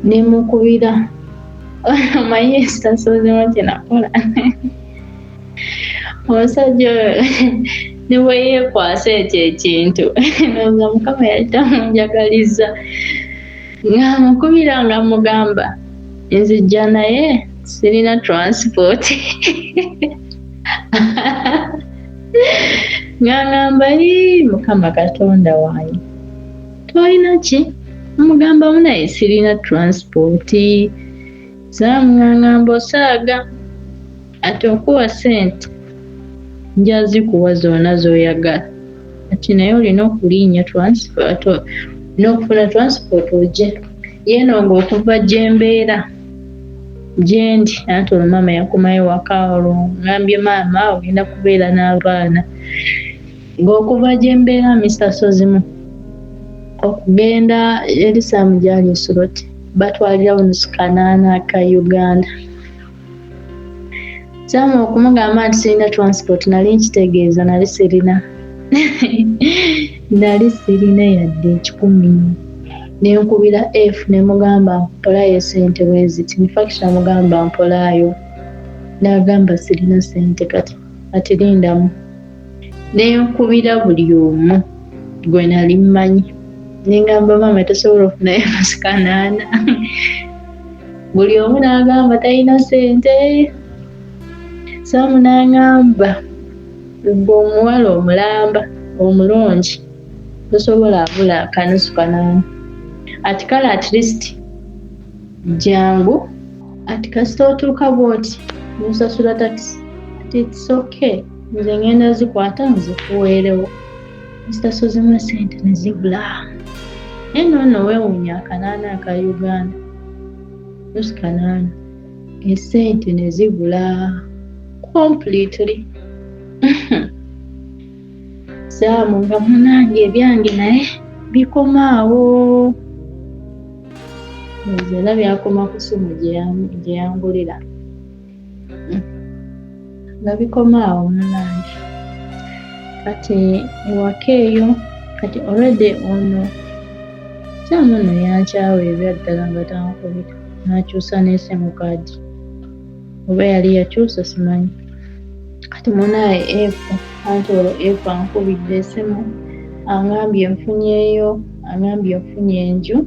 Ne mukubira. Omanyi sitasoozemu kye nakola. Omusajja ne bwe yeekwasa ekyo ekintu nga Mukama yali tamunjagaliza. Nga mukubira nga mugamba nzijja naye sirina transport. Ng'angamba Mukama Katonda wange tolina ki? Mugambamu naye sirina transport. Ng'angamba osaaga ate okuwa ssente nja zikuwa zonna z'oyagala. Ati naye olina okulinnya transport, olina okufuna transport ojje. Yeeno ng'okuva gye mbeera gye ndi anti olwo maama yakomayo waka olwo ngambye maama ogenda kubeera n'abaana. Ng'okuva gye mbeera Mr. Sozimu okugenda eri Saamu gyali Soroti batwalira onusu kanaana aka Uganda. Saamu okumugamba nti sirina transport nali nkitegeeza nali sirina. Nali sirina yadde 10. Ne nkubira F ne mugamba mpolayo ssente bwe ziti. In fact namugamba mpolayo. N'agamba sirina ssente kati ati lindamu. Ne nkubira buli omu gwe nali mmanyi. Ne ngamba maama tasobola okufunayo nusu kanaana. Buli omu n'agamba talina ssente. Saamu n'aŋŋamba gwe omuwala omulamba omulungi tosobola abula akanusu kanaana. Ati kale at least jangu ati kasita otuuka bw'oti n'osasula takisi ati it's okay nze ngenda zikwata nzikuweerewo. Mr. Sozimu ssente ne zibula. Eno nno weewuunya akanaana aka Uganda nusu kanaana essente ne zibula completely. Saamu nga munange ebyange naye bikomaawo. Nze byakoma ku ssimu gye yangulira nga bikomaawo munange. Kati ewaka eyo kati already ono Saamu nno yankyawa ebyaddala nga tankubira n'akyusa n'essimu kaadi oba yali yakyusa simanyi. Kati munaye F anti olwo F ankubidde essimu aŋŋambye nfunyeeyo, aŋŋambye nfunye enju.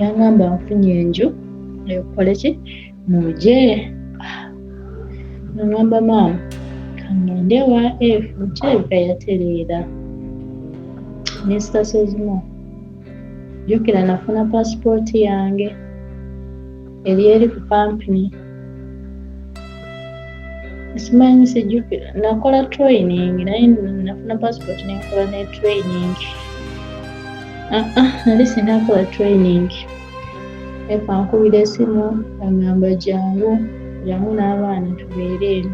Yaŋŋamba nfunye enju ekole ki muje. Naŋŋamba maama kangende wa F kirabika yatereera. Mr. Sozimu jjukira nafuna passport yange eri eri ku kampuni. Simanyi sijjukira nakola training naye nafuna passport nenkola ne training. Nali sinnakola training. F ankubira essimu aŋŋamba jangu n'abaana tubeere eno.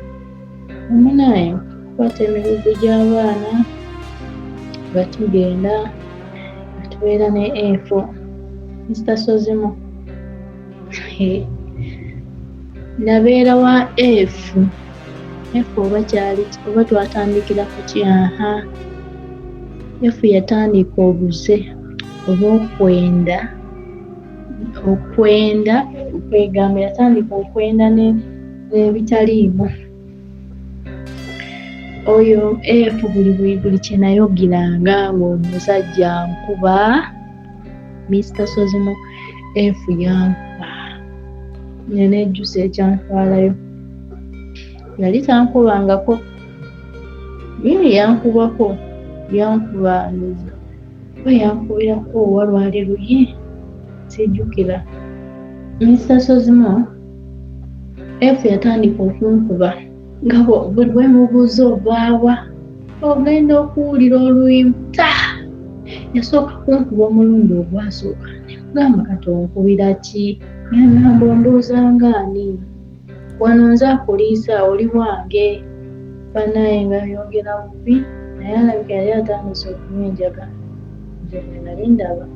Omunaye kukwata emigugu gy'abaana nga tugenda nga tubeera ne F. Mr. Sozimu nabeera wa F. F oba kyali oba twatandikira ku ki? F yatandika obuze oba okwegamba yatandika okwenda n'ebitaliimu. Oyo F buli kye nayogeranga ng'omusajja nkuba. Mr. Sozimu F yankuba nenejjusa ekyantwalayo. Yali tankubangako ye yankubako yankuba we yankubirako owalwali luye sijjukira. Mr. Sozimo F yatandika okunkuba nga buli bwe mubuuza ovaawa ogenda okuwulira oluyimba. Yasooka kunkuba omulundi ogwasooka nemugamba kati onkubira ki? Ngamba ondooza ngaani? Wano nze akuliisa oli wange. Bannaye nga yongera bubi naye alabika yali atandise okunyenjaga. Nze bwe nali ndaba.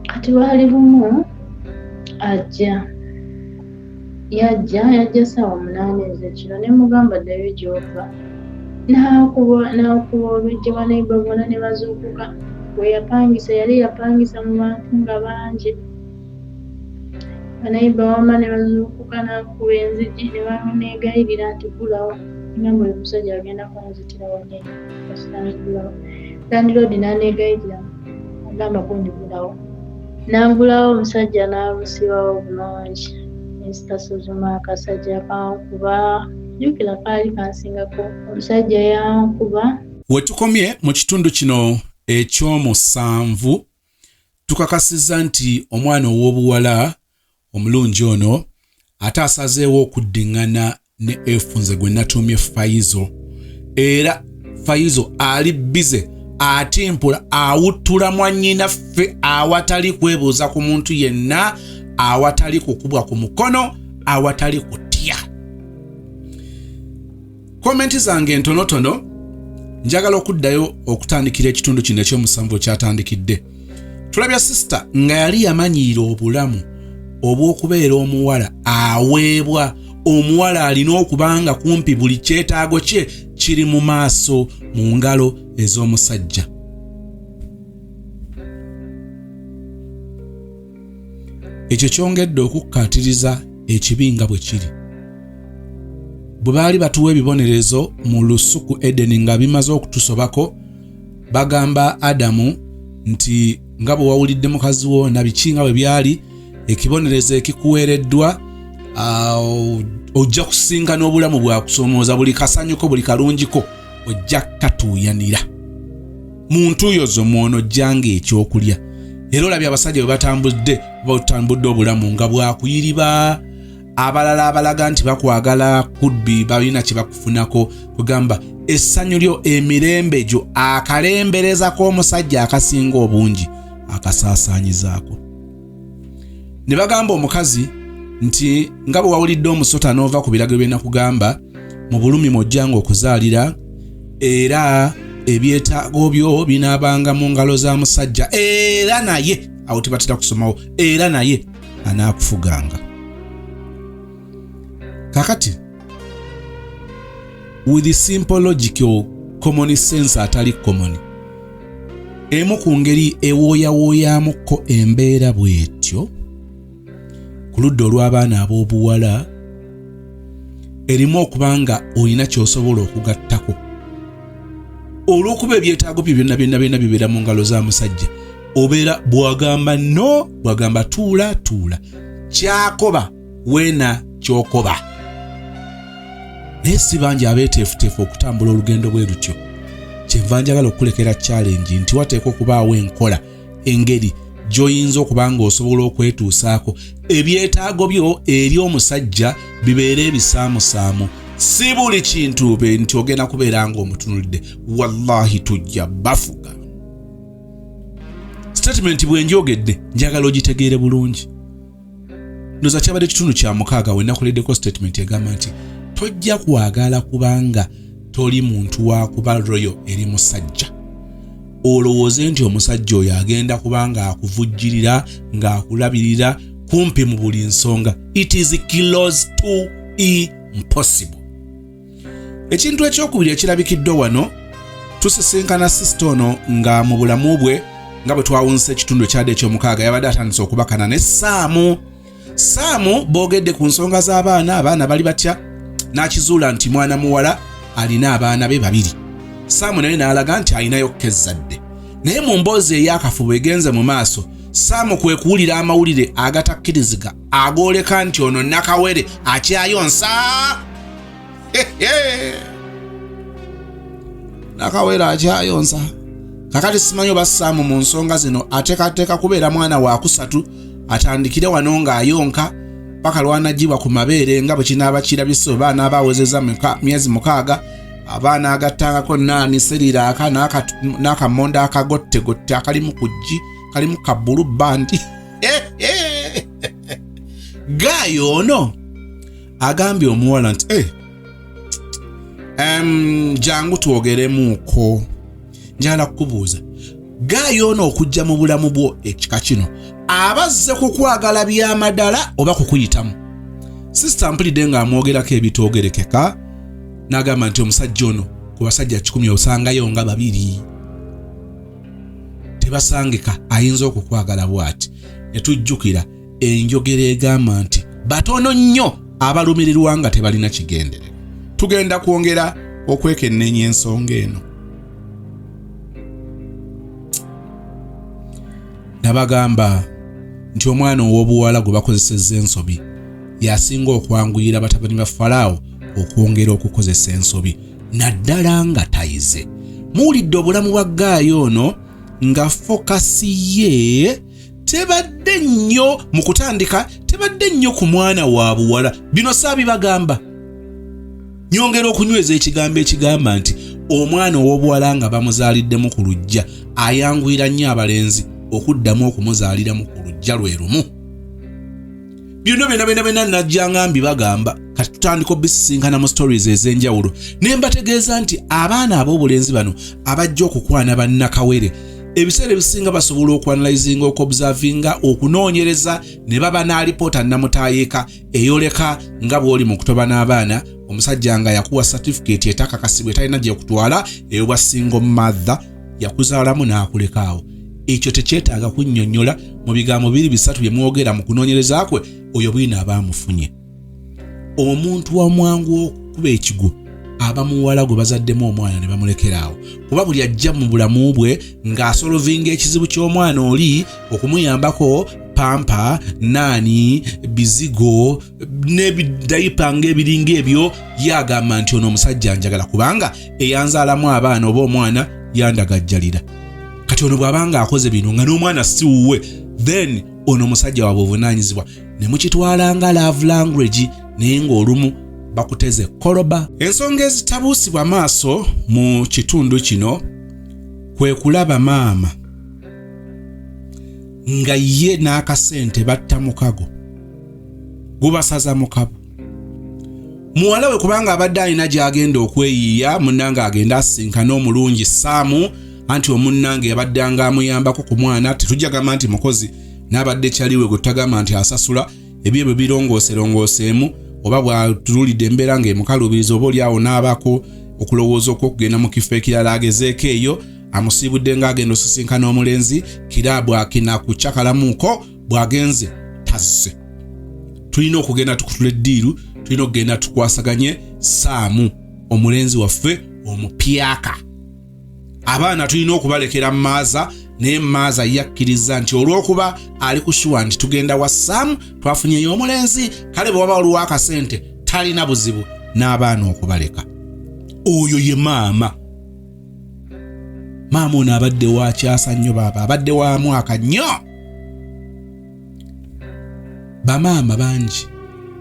Kati lwali lumu yajja ssaawa 8 ez'ekiro ne mugamba ddayo gy'ova. N'akuba oluggi bannayiba bonna ne bazuukuka. We yapangisa yali yapangisa mu bantu nga bangi. Bannayiba wamma ne bazuukuka n'akuba enzigi ne baneegayirira nti gulawo. Ngamba oyo omusajja agenda kunzitira wannyo basitanzigulawo. Landiroodi n'aneegayirira agamba kundigulawo. N'angulawo omusajja n'alusibawo bulungi. Mr. Sozimo akasajja kankuba. Jjukira kaali kansingako. Omusajja yankuba. We tukomye mu kitundu kino eky'omusanvu tukakasizza nti omwana ow'obuwala omulungi ono ate asazeewo okuddiŋŋana ne Efunze gwe natuumye Faizo. Era Faizo ali bize atimpula awuttula mwannyinaffe awatali kwebuuza ku muntu yenna, awatali kukubwa ku mukono, awatali kutya. Komenti zange ntonotono njagala okuddayo okutandikira ekitundu kino eky'omusanvu kyatandikidde. Tulabya sister nga yali yamanyiira obulamu obw'okubeera omuwala aweebwa. Omuwala alina okubanga kumpi buli kyetaago kye kiri mu maaso mu ngalo ez'omusajja. Ekyo kyongedde okukkaatiriza ekibi nga bwe kiri. Bwe baali batuwa ebibonerezo mu lusuku Edeni nga bimaze okutusobako, bagamba Adamu nti nga bwe wawulidde mukazi wo na biki nga bwe byali, ekibonerezo ekikuweereddwa ojja kusinga n'obulamu bwakusomooza, buli kasanyuko buli kalungiko ojja katuuyanira. Mu ntuuyo zo mwono ojjanga ekyokulya. Era olabye abasajja bwe batambudde obulamu nga bwakuyiriba. Abalala abalaga nti bakwagala kudbi balina kye bakufunako, kugamba essanyu lyo emirembe gyo akalembereza k'omusajja akasinga obungi akasaasaanyizaako. Ne bagamba omukazi nti nga bwe wawulidde omusota n'ova ku biragiro bye nakugamba, mu bulumi mw'ojjanga okuzaalira, era ebyetaago byo binaabanga mu ngalo za musajja, era naye awo tebatera kusomawo, era naye anaakufuganga. Kakati with the simple logical common sense atali common, emu ku ngeri ewooyawooyaamuko embeera bw'etyo ku ludda olw'abaana ab'obuwala erimu okubanga olina ky'osobola okugattako. Olw'okuba ebyetaago byo byonna bibeera mu ngalo za musajja, obeera bw'agamba no, bw'agamba tuula, kyakoba weena ky'okoba. Naye si bangi abeeteefuteefu okutambula olugendo bwe lutyo. Kyenva njagala okukulekera challenge nti wateekwa okubaawo enkola, engeri gy'oyinza okuba nga osobola okwetuusaako ebyetaago byo eri omusajja bibeere ebisaamusaamu. Si buli kintu be nti ogenda kubeera nga omutunulidde. Wallahi tujja bafuga. Statement bwe njogedde njagala ogitegeere bulungi. Ndoza kyabadde kitundu kya 6 we nakuleddeko statement egamba nti tojja kwagala kubanga toli muntu wa kuba royo eri musajja. Olowooze nti omusajja oyo agenda kubanga akuvujjirira ng'akulabirira kumpi mu buli nsonga. It is close to impossible. Ekintu ekyokubiri ekirabikiddwa wano, tusisinkana sister ono nga mu bulamu bwe nga bwe twawunsa ekitundu ekyadde eky'omukaaga yabadde atandise okubakana ne Saamu boogedde ku nsonga z'abaana. Abaana bali batya? N'akizuula nti mwana muwala alina abaana be 2. Saamu naye n'alaga nti alinayo kezzadde. Naye mu mboozi ey'akafubo egenze mu maaso, Saamu kwe kuwulira amawulire agatakkiriziga agooleka nti ono Nakawere akyayonsa. Nakawere akyayonsa. kakati simanyi oba Saamu mu nsonga zino ateekateeka kubeera mwana wa kusatu atandikire wano ng'ayonka paka lwanagibwa ku mabeere nga bwe kinaaba kirabise oba anaabawezeza myezi 6 abaana agattangako naani seriraaka n'akamonda akagottegotte akalimu kuggi kalimu kabbulu bandi Gaayo ono agambye omuwala nti jangu twogeremuuko njala kukubuuza Gaayo ono okujja mu bulamu bwo ekika kino abazze kukwagala byamadala oba kukuyitamu Sister mpulidde ng'amwogerako ebitoogerekeka n'agamba nti omusajja ono ku basajja 10 osangayo nga 2 tebasangika ayinza okukwagala bw'ati ne tujjukira enjogera egamba nti batono nnyo abalumirirwa nga tebalina kigendererwa. Tugenda kwongera okwekenneenya ensonga eno. Nabagamba nti omwana ow'obuwala gwe bakozesezza ensobi yasinga okwanguyira batabani ba Falaawo okwongera okukozesa ensobi naddala nga tayize. Muwulidde obulamu bwa Gaayo ono nga fokasi ye tebadde nnyo mu kutandika, tebadde nnyo ku mwana wa buwala. Bino saabibagamba. Nyongera okunyweza ekigambo ekigamba nti omwana ow'obuwala nga bamuzaaliddemu ku lujja ayanguyira nnyo abalenzi okuddamu okumuzaaliramu ku lujja lwe lumu. Bino bena najja ngambi bagamba kati tutandika obisisinkana mu stories ez'enjawulo ne mbategeeza nti abaana ab'obulenzi bano abajja okukwana bannakawere ebiseera ebisinga basobola okuanalyzinga okobservinga okunoonyereza ne baba n'alipoota namutayeeka eyoleka nga bw'oli mu kutoba n'abaana omusajja nga yakuwa certificate etakakasibwa etalina gye kutwala ey'obwasingo mother yakuzaalamu n'akulekaawo. Ekyo tekyetaaga kunnyonnyola mu bigambo 2-3 bye mwogera mu kunoonyereza kwe oyo bwina abaamufunye. Omuntu wa mwangu okuba ekigo aba muwala gwe bazaddemu omwana ne bamulekeraawo kuba buli ajja mu bulamu bwe ng'asolovinga ekizibu ky'omwana oli okumuyambako pampa naani bizigo n'ebidayipa ng'ebiringa ebyo yagamba nti ono omusajja njagala kubanga eyanzaalamu abaana oba omwana yandagajjalira. Kati ono bw'abanga akoze bino nga n'omwana si wuwe then ono omusajja wa buvunaanyizibwa ne mukitwala nga love language naye ng'olumu bakuteze koloba. Ensonga ezitabuusibwa maaso mu kitundu kino kwe kulaba maama nga ye n'akasente batta mukago gubasaza mukago. Muwala we kubanga abadde alina gy'agenda okweyiiya munnanga agenda asinkana omulungi Saamu anti omunnange yabaddanga amuyambako ku mwana tetujja gamba nti mukozi n'abadde kyaliwe gwe tutagamba nti asasula ebyo bwe birongooserongooseemu oba bw'atululidde embeera ng'emukaluubiriza oba oli awo n'abako okulowooza okugenda mu kifo ekirala agezeeko eyo amusiibudde ng'agenda osisinkana omulenzi kiraabu akina kucakalamuuko bw'agenze tazze. Tulina okugenda tukutula eddiiru, tulina okugenda tukwasaganye Saamu omulenzi waffe omupyaka. Abaana tulina okubalekera maaza naye maaza yakkiriza nti olw'okuba ali kushuwa nti tugenda wa Saamu twafunyeyo omulenzi kale bwe waba waliwo akasente talina buzibu n'abaana okubaleka. Oyo ye maama. Maama ono abadde wakyasa nnyo baaba, abadde wa mwaka nnyo. Bamaama bangi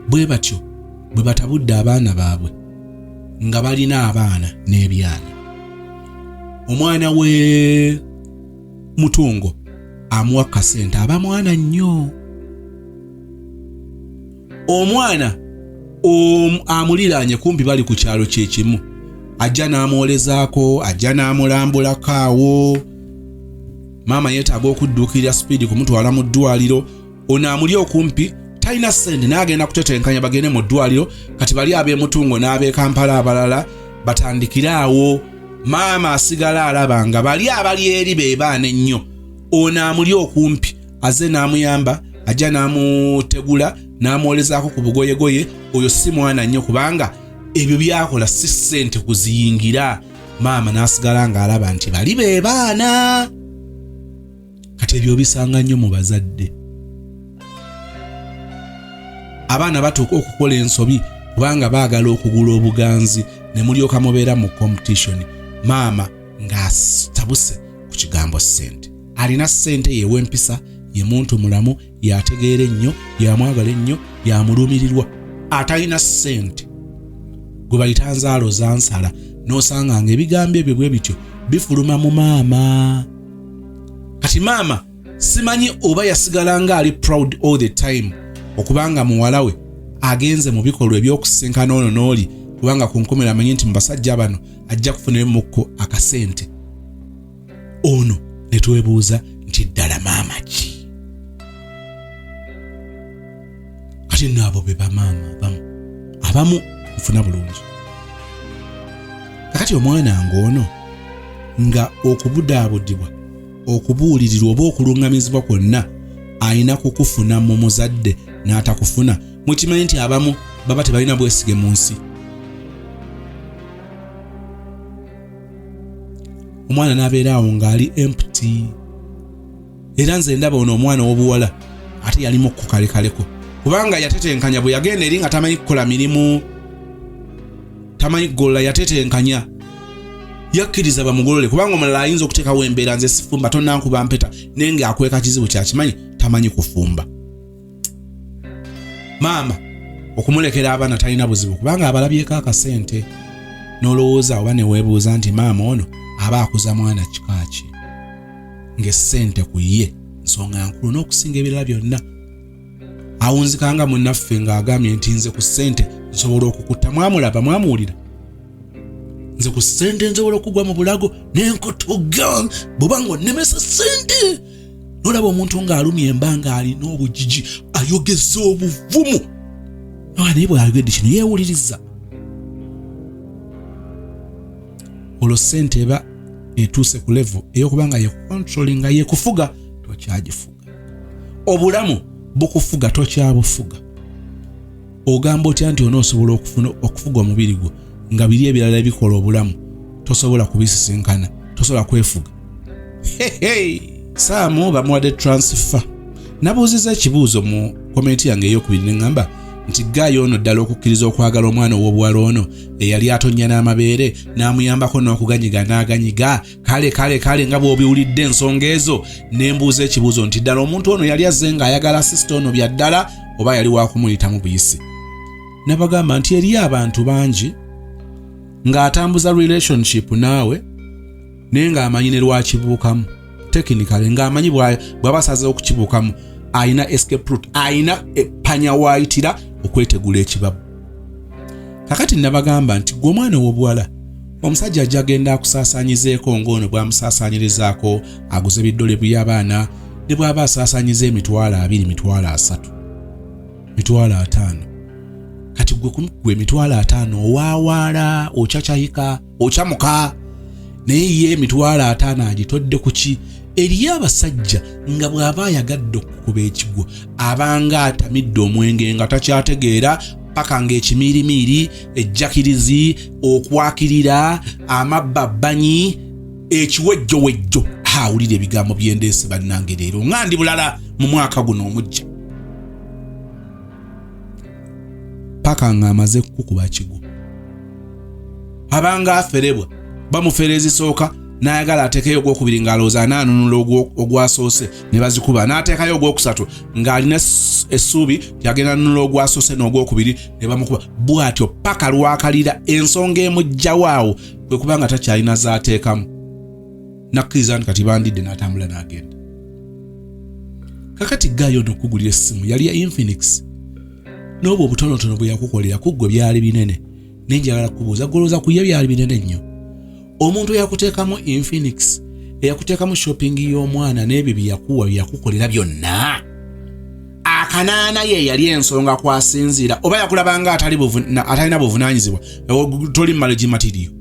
bwe batyo bwe batabudde abaana baabwe nga balina abaana n'ebyana. Omwana we Mutungo amuwa kasente aba mwana nnyo. Omwana amuliraanye kumpi bali ku kyalo kyekimu ajja n'amwolezaako ajja n'amulambulako awo. Maama yeetaaga okudduukirira sipiidi kumutwala mu ddwaliro. Ono amuli okumpi talina ssente n'agenda kutetenkanya bagende mu ddwaliro kati bali ab'e Mutungo n'ab'e Kampala abalala batandikire awo. Maama asigala alaba nga bali abali eri be baana ennyo. Ono amuli okumpi aze n'amuyamba ajja n'amutegula n'amwolezaako ku bugoyegoye. Oyo si mwana nnyo kubanga ebyo byakola si ssente kuziyingira. Maama n'asigala ng'alaba nti bali be baana. Kati ebyo bisanga nnyo mu bazadde. Abaana batuuka okukola ensobi kubanga baagala okugula obuganzi ne mulyoka mubeera mu competition. Maama ng'atabuse ku ku kigambo ssente. Alina ssente yewe empisa, ye muntu mulamu, yategeera ennyo, yamwagala ennyo, yamulumirirwa. Atalina ssente gwe bayita nzaalo zansala, n'osanga ng'ebigambo ebyo bwe bityo bifuluma mu maama. Kati maama simanyi oba yasigala nga ali proud all the time okubanga muwala we agenze mu bikolwa eby'okusinkana ono n'oli, kubanga ku nkomera amanyi nti mu basajja bano ajja kufunira mukko akasente. Ono ne twebuuza nti ddala maama ki? Kati n'abo be bamaama abamu nfuna bulungi. Kakati omwana ng'ono nga okubudaabudibwa, okubuulirirwa oba okulungamizibwa kwonna ayina kukufuna mu muzadde n'atakufuna. Mukimanyi nti abamu baba tebalina bwesige mu nsi. Omwana n'abeera awo ng'ali empty. Era nze ndaba ono omwana w'obuwala ate yalimu kukalekaleko, kubanga yatetenkanya bwe yagenda eri nga tamanyi kukola mirimu, tamanyi kugola, yatetenkanya. Yakkiriza bamugolole, kubanga omulala ayinza okuteekawo embeera nze sifumba tonnankuba mpeta nenge akweka kizibu kyakimanyi tamanyi kufumba. Maama okumulekera abaana talina buzibu kubanga abalabyeko akasente. N'olowooza oba ne weebuuza nti maama ono aba akuza mwana kika ki? Ng'essente ku ye nsonga nkulu n'okusinga ebirala byonna. Awunzikanga munnaffe ng'agambye nti nze ku ssente nsobola okukutta. Mwamulaba, mwamuwulira? Nze ku ssente nsobola okugwa mu bulago n'enkotoga bw'obanga onnemesa ssente. N'olaba omuntu ng'alumya embanga alina obujiji ayogeza obuvumu. Naye bw'ayogedde kino yeewuliriza. Olwo ssente eba etuuse ku level ey'okubanga ye controlling nga ye kufuga tokyagifuga. Obulamu bukufuga tokyabufuga. Ogamba otya nti onoosobola okufuga omubiri gwo nga biri ebirala ebikola obulamu tosobola kubisisinkana, tosobola kwefuga. Saamu bamuwadde transfer. Nabuuziza ekibuuzo mu komenti yange ey'okubiri ne ngamba nti Gaayo ono ddala okukkiriza okwagala omwana ow'obuwala ono eyali atonnya n'amabeere n'amuyambako n'okuganyiga n'aganyiga. Kale nga bw'obiwulidde ensonga ezo, ne mbuuza ekibuuzo nti ddala omuntu ono yali azze ng'ayagala sisita ono bya ddala oba yali waakumuyitamu buyisi? Nabagamba nti eriyo abantu bangi ng'atambuza relationship naawe naye ng'amanyi ne lwakibuukamu, technically ng'amanyi bw'abasazeewo okukibuukamu ayina escape route, ayina epanya waayitira okwetegula ekibabu. Kakati nabagamba nti gwe omwana ow'obuwala omusajja ajja agenda akusaasaanyizeeko ng'ono bw'amusaasaanyirizaako aguze biddole by'abaana, ne bw'aba asaasaanyiza emitwalo 2, mitwalo 3, mitwalo 5. Kati gwe emitwalo 5 owaawaala, okyachayika, okyamuka, naye ye emitwalo 5 agitodde ku ki? Eriyo abasajja nga bw'aba ayagadde okukuba ekigwo abanga atamidde omwenge nga takyategeera paka ng'ekimirimiri, ejjakirizi, okwakirira, amababbanyi, ekiwejjowejjo. Awulira ebigambo by'endeese bannange leero nga ndi bulala mu mwaka guno omujja. Paka ng'amaze kukuba kigwo. Abanga aferebwa bamufera ezisooka n'ayagala ateekayo ogwokubiri ng'alowooza anaanunula ogwasoose ne bazikuba, n'ateekayo ogwokusatu ng'alina essuubi yagenda nunula ogwasoose n'ogwokubiri ne bamukuba. Bw'atyo paka lwakalira ensonga emujjawo awo kwe kubanga takyalina z'ateekamu. Nakkiriza nti kati bandidde n'atambula n'agenda. Kakati Gaayo n'okugulira essimu yali ya Infinix. N'obwo obutonotono bwe yakukolera kuggwe byali binene. Nenjagala kubuuza golooza ku ye byali binene nnyo. Omuntu eyakuteekamu Infinix, eyakuteekamu shopping y'omwana n'ebyo bye yakuwa bye yakukolera byonna, akanaana ye yali ensonga kwasinziira oba yakulabanga atalina buvunaanyizibwa, toli marriage material.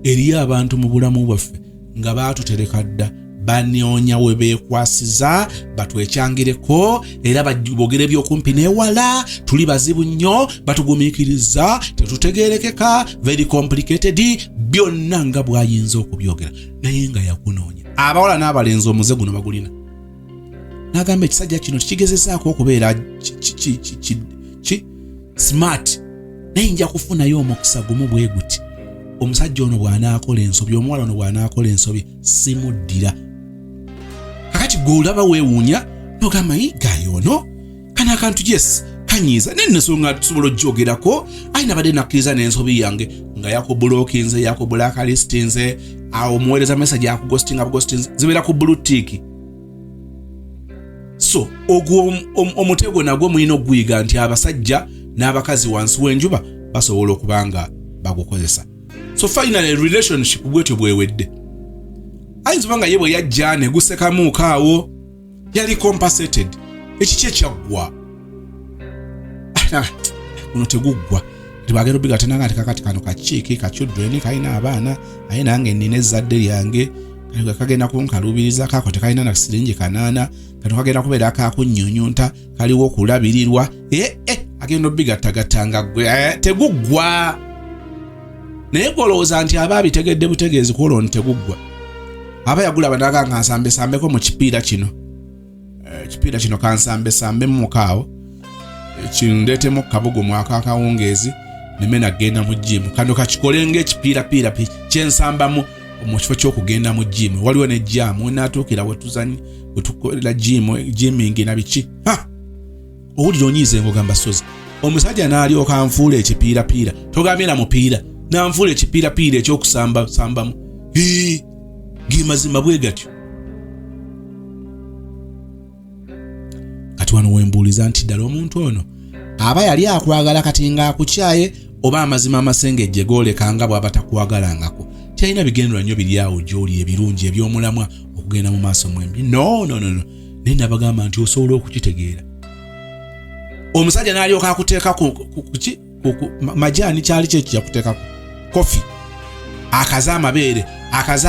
Eriyo abantu mu bulamu bwaffe nga baatutereka dda, banoonya we beekwasiza batwekyangireko era bogere by'okumpi n'ewala, tuli bazibu nnyo, batugumiikiriza, tetutegeerekeka, very complicated, byonna nga bw'ayinza okubyogera naye nga yakunoonya. Abawala n'abalenzi omuze guno bagulina. N'agamba ekisajja kino kigezezaako okubeera smart naye nja kufunayo omukisa gumu bwe guti. omusajja ono bw'anaakola ensobi omuwala ono bw'anaakola ensobi simuddira kakati gw'olaba weewuunya n'ogamba gayo ono kana akantu yes kanyiiza naye nsonga tusobola ogyogerako ayi nabadde nakkiriza n'ensobi yange nga yakubulookinze yakubulaakalistinze awo omuweereza message akugostinga zibeera ku blue tick. So ogwo omutego nagwo mulina okuguyiga nti abasajja n'abakazi wansi w'enjuba basobola okuba nga bagukozesa. So finally relationship bwetyo bwewedde ayinza oba nga ye bwe yajja ne gusekamuuko awo yali compensated ekiki ekyaggwa guno teguggwa tibagenda obiga tenanga nti kakati kano kakiiki kakyuddweni kalina abaana aye nange nnina ezzadde lyange kagenda kunkalubiriza kako tekalina na siringi kanaana kano kagenda kubeera kakunnyonnyonta kaliwo okulabirirwa agenda obigattagatanga gwe teguggwa naye golowooza nti aba abitegedde butegeezi ku olwo teguggwa aba yagula banaga nga nsambesambeko mu kipiira kino ekipiira kino kansambesambemu mukaawo kindeetemu kabugo mwaka akawungeezi neme nagenda mu jimu kano kakikole ng'ekipiirapiira kyensambamu mu kifo ky'okugenda mu jimu waliwo ne jaamu wenaatuukira wetukolera jimingi na biki owulira onyiize ng'ogamba sozi omusajja n'alyoka anfuula ekipiirapiira togambye na mupiira n'anfuula ekipiirapiira ekyokusambamu ge mazima bwe gatyo kati wano wembuuliza nti ddala omuntu ono aba yali akwagala kati nga akukyaye oba amazima amasengejje goolekanga bw'aba takwagalangako tyalina bigendera nnyo biri awo gy'oli ebirungi eby'omulamwa okugenda mu maaso mwembi no naye nabagamba nti osobola okukitegeera omusajja n'alyoka akuteeka ku majaani kyali kyekijja kuteekako kofi akaza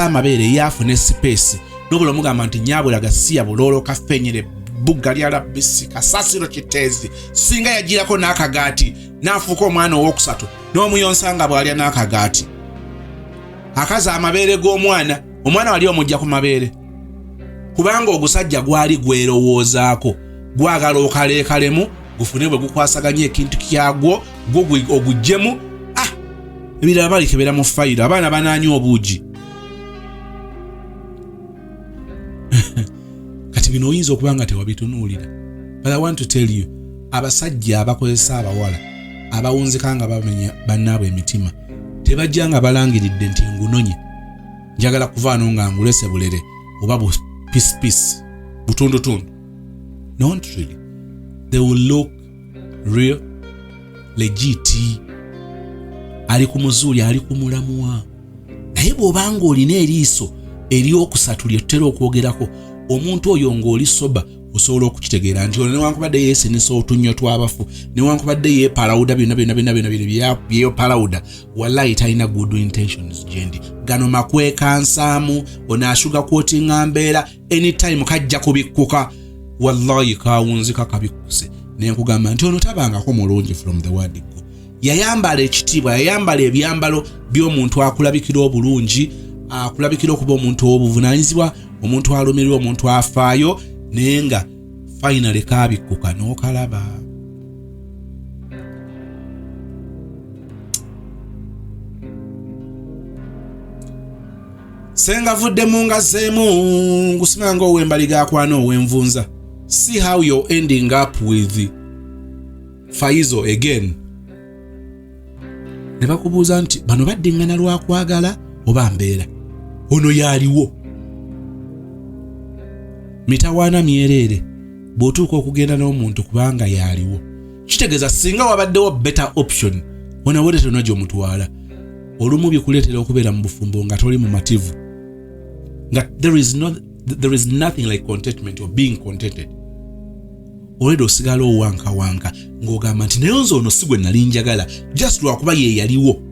amabeere yaafuna esipeesi n'obula omugamba nti nyaabulaga siya buloolo kafenyere bugga lyala bisi kasasiro kiteezi singa yagirako n'akagaati n'afuuka omwana ow'okusatu n'omuyonsa nga bw'alya n'akagaati akaza amabeere g'omwana wali omujja ku mabeere kubanga ogusajja gwali gwerowoozaako gwagala okaleekalemu gufune bwe gukwasaganya ekintu kyagwo oguggyemu ebirala balikebera mu fayiro abaana banaanywa obuugi kati bino oyinza okuba nga tewabitunuulira but I want to tell you abasajja abakozesa abawala abawunzika nga bamenya bannaabwe emitima tebajja nga balangiridde nti ngunonye njagala kuvaano nga ngulese bulere oba piece butundutundu not really they will look real legit ali ku muzuuli ali ku mulamwa naye bw'obanga olina eriiso ery'okusatu lye tutera okwogerako omuntu oyo ng'oli soba osobola okukitegeera nti ono newankubadde yeesinisa otunnyo tw'abafu newankubadde yeepalawuda byonna byeyopalawuda wallahi talina good intentions gyendi gano makwekansaamu ono ashuga kwotinga mbeera anytime kajja kubikkuka wallahi kawunzika kabikkuse nenkugamba nti ono tabangako mulungi from the word go yayambala ekitiibwa yayambala ebyambalo by'omuntu akulabikira obulungi akulabikira okuba omuntu ow'obuvunaanyizibwa omuntu alumirwa omuntu afaayo naye nga finally kabikkuka n'okalaba senga vudde mu ngazeemu ngusinga ng'ow'embaliga akwana ow'envunza see how you're ending up with Faizo again ne bakubuuza nti bano baddiŋŋana lwakwagala oba mbeera ono yaaliwo mitawaana myereere bw'otuuka okugenda n'omuntu kubanga yaaliwo kitegeeza singa wabaddewo better option onawo tetona gy'omutwala olumu bikuleetera okubeera mu bufumbo nga toli mu mativu nga there is nothing like contentment or being contented olwedde osigala owankawanka ng'ogamba nti naye nze ono si gwe nali njagala just lwakuba ye yaliwo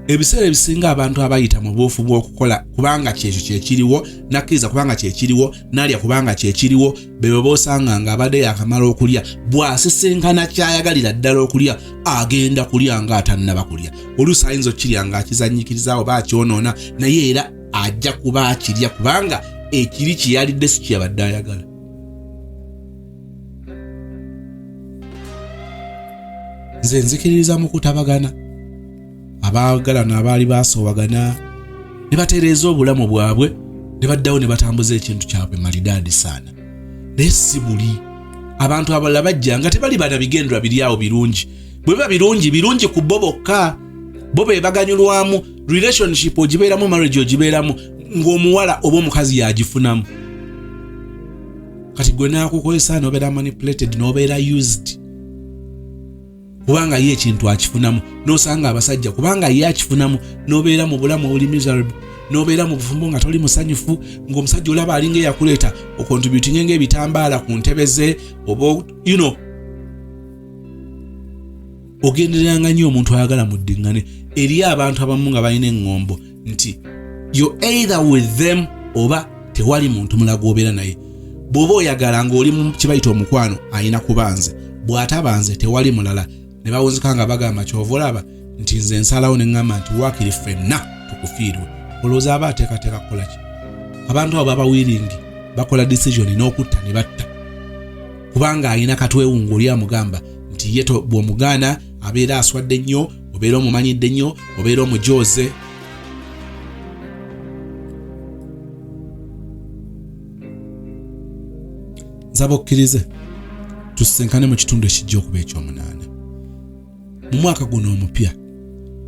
ebiseera ebisinga abantu abayita mu buufu bw'okukola kubanga kyekyo kyekiriwo nakkiriza kubanga kyekiriwo nalya kubanga kyekiriwo bebe boosanga nga abadde yakamala okulya bw'asisinkana kyayagalira ddala okulya agenda kulya nga atannaba kulya oluusi ayinza okukirya nga akizannyikiriza oba akyonoona naye era ajja kuba akirya kubanga ekiri kyeyalidde si kyeyabadde ayagala nze nzikiririza mu kutabagana abaagalana abaali basoowagana ne batereeza obulamu bwabwe ne baddawo ne batambuza ekintu kyabwe malidaadi saana. Naye si buli abantu abalala bajja nga tebali bana bigendera biri awo birungi. Bwe biba birungi ku bo bokka. Bo be baganyulwamu relationship ogibeeramu, marriage ogibeeramu ng'omuwala oba omukazi yagifunamu. Kati gwe naakukozesa n'obeera manipulated n'obeera used. Kubanga ye ekintu akifunamu n'osanga abasajja kubanga ye akifunamu n'obeera mu bulamu obuli miserable, n'obeera mu bufumbo nga toli musanyufu, ng'omusajja olaba alinga eyakuleeta okontributinge ng'ebitambaala ku ntebe ze oba ogenderanga nnyo omuntu ayagala muddiŋŋane. Eri abantu abamu nga balina eŋŋombo nti you either with them oba tewali muntu mulala gw'obeera naye. Bw'oba oyagala ng'oli mu kibayita omukwano ayina kubanze, bw'atabanze tewali mulala. Ne bawunzika nga bagamba kyova olaba nti nze nsalawo ne ŋŋamba nti waakiri ffenna tukufiirwe. Olowooza aba ateekateeka kukola ki? Abantu abo baba wiringi bakola decision n'okutta ne batta. Kubanga ayina katwewungu oli amugamba nti ye bw'omugaana abeera aswadde nnyo, obeera omumanyidde nnyo, obeera omujooze. Nsaba okkirize tusisenkane mu kitundu ekijja okuba eky'omunaana. Mu mwaka guno omupya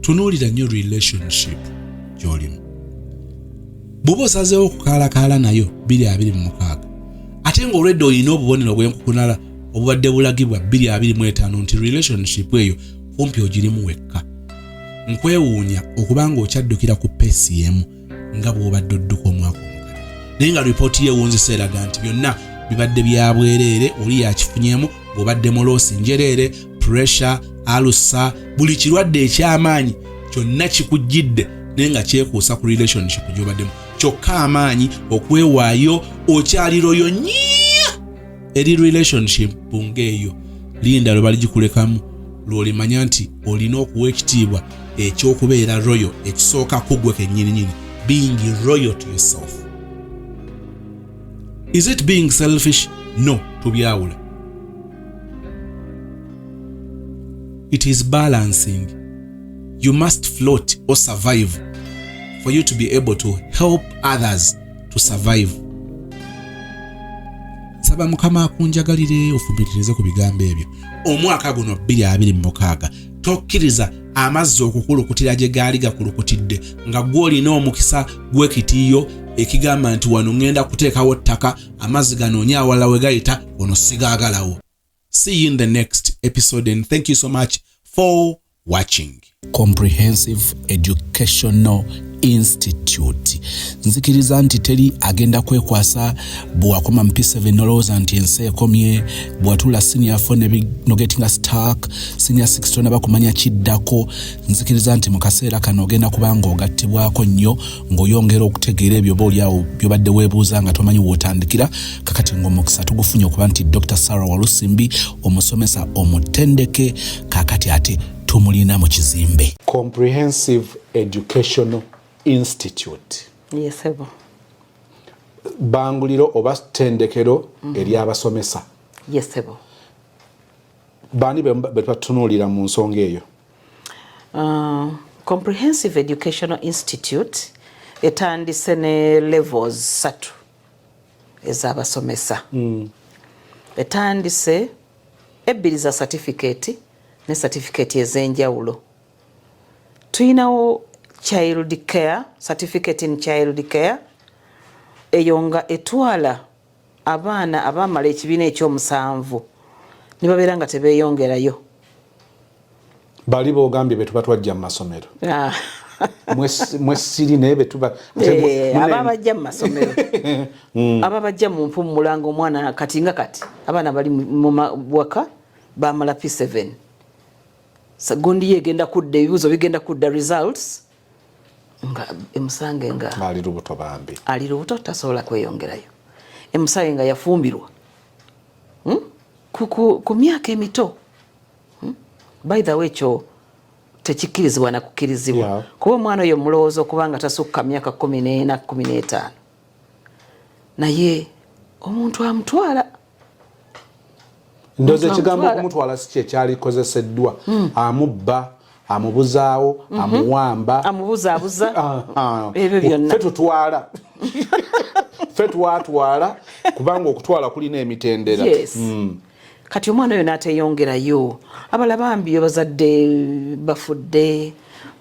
tunuulira nnyo relationship gy'olimu. Bw'oba osazeewo okukaalakaala nayo 2026 ate ng'olwedde olina obubonero bw'enkukunala obubadde bulagibwa 2025 nti relationship eyo kumpi ogirimu wekka. Nkwewuunya okuba ng'okyaddukira ku peesi y'emu nga bw'obadde odduka omwaka omukadde. Naye nga lipooti yeewunzisa eraga nti byonna bibadde bya bwereere, oli yakifunyemu, bw'obadde moloosi njereere, pressure, alusa, buli kirwadde eky'amaanyi kyonna kikujjidde naye nga kyekuusa ku relationship gy'obaddemu. Kyokka amaanyi okwewaayo okyaliroyo nnyo eri relationship ng'eyo. Linda lwe baligikulekamu lw'olimanya nti olina okuwa ekitiibwa eky'okubeera royo ekisooka kugwe kennyininyini. Being royal to yourself. Is it being selfish? No, tubyawula. It is balancing. You must float or survive for you to be able to help others to survive. Saba Mukama akunjagalire ofumitirize ku bigambo ebyo. Omwaka guno 2026 tokkiriza amazzi okukulukutira gye gaali gakulukutidde nga gw'olina omukisa gw'ekitiiyo ekigamba nti wano ngenda kuteekawo ttaka amazzi ganoonye awalala we gayita ono sigaagalawo. See you in the next episode and thank you so much for watching. Comprehensive Educational Institute. Nzikiriza nti teri agenda kwekwasa bwakoma P7 nolowooza nti ensi ekomye, bwatula senior 4 no getting stuck, senior 6 tona bakumanya kiddako. Nzikiriza nti mu kaseera kano ogenda kubanga ogattibwako nnyo ng'oyongera okutegeera ebyo boolyawo byobadde weebuuza nga tomanyi wootandikira. Kakati ng'omukisa tugufunye okuba nti Dr. Sarah Walusimbi omusomesa omutendeke, kakati ate tumulina mu kizimbe. Comprehensive Educational Institute. Yes, ebo. Banguliro oba tendekero eri abasomesa. Yes, ebo. Bani betutunulira mu nsonga eyo? Comprehensive Educational Institute etandise ne levels 3 ez'abasomesa. Etandise ebbiri za certificate ne certificate ez'enjawulo. Tuyinawo child care, certificate in child care, eyo nga etwala abaana abamala ekibiina ekyomusanvu ne babeera nga tebeeyongerayo. Bali boogambye be tuba twajja mu masomero. Mwesiri naye be tuba ababajja mu masomero ababajja mu mpumula ng'omwana kati nga kati abaana bali mu waka bamala P7 gundi yegenda kudda ebibuuzo bigenda kudda results nga emusange nga ali lubuto bambi ali lubuto tasobola kweyongerayo, emusange nga yafumbirwa ku myaka emito. By the way kyo tekikkirizibwa na kukkirizibwa kuba omwana oyo mulowooza okubanga tasukka myaka 14 15 naye omuntu amutwala. Ndoze ekigambo okumutwala si kye kyali kozeseddwa. Amubba amubuzaawo amuwamba amubuzaabuza ebyo byonna ffe twatwala kubanga okutwala kulina emitendera. Kati omwana oyo n'ateyongerayo abala bambi bazadde bafudde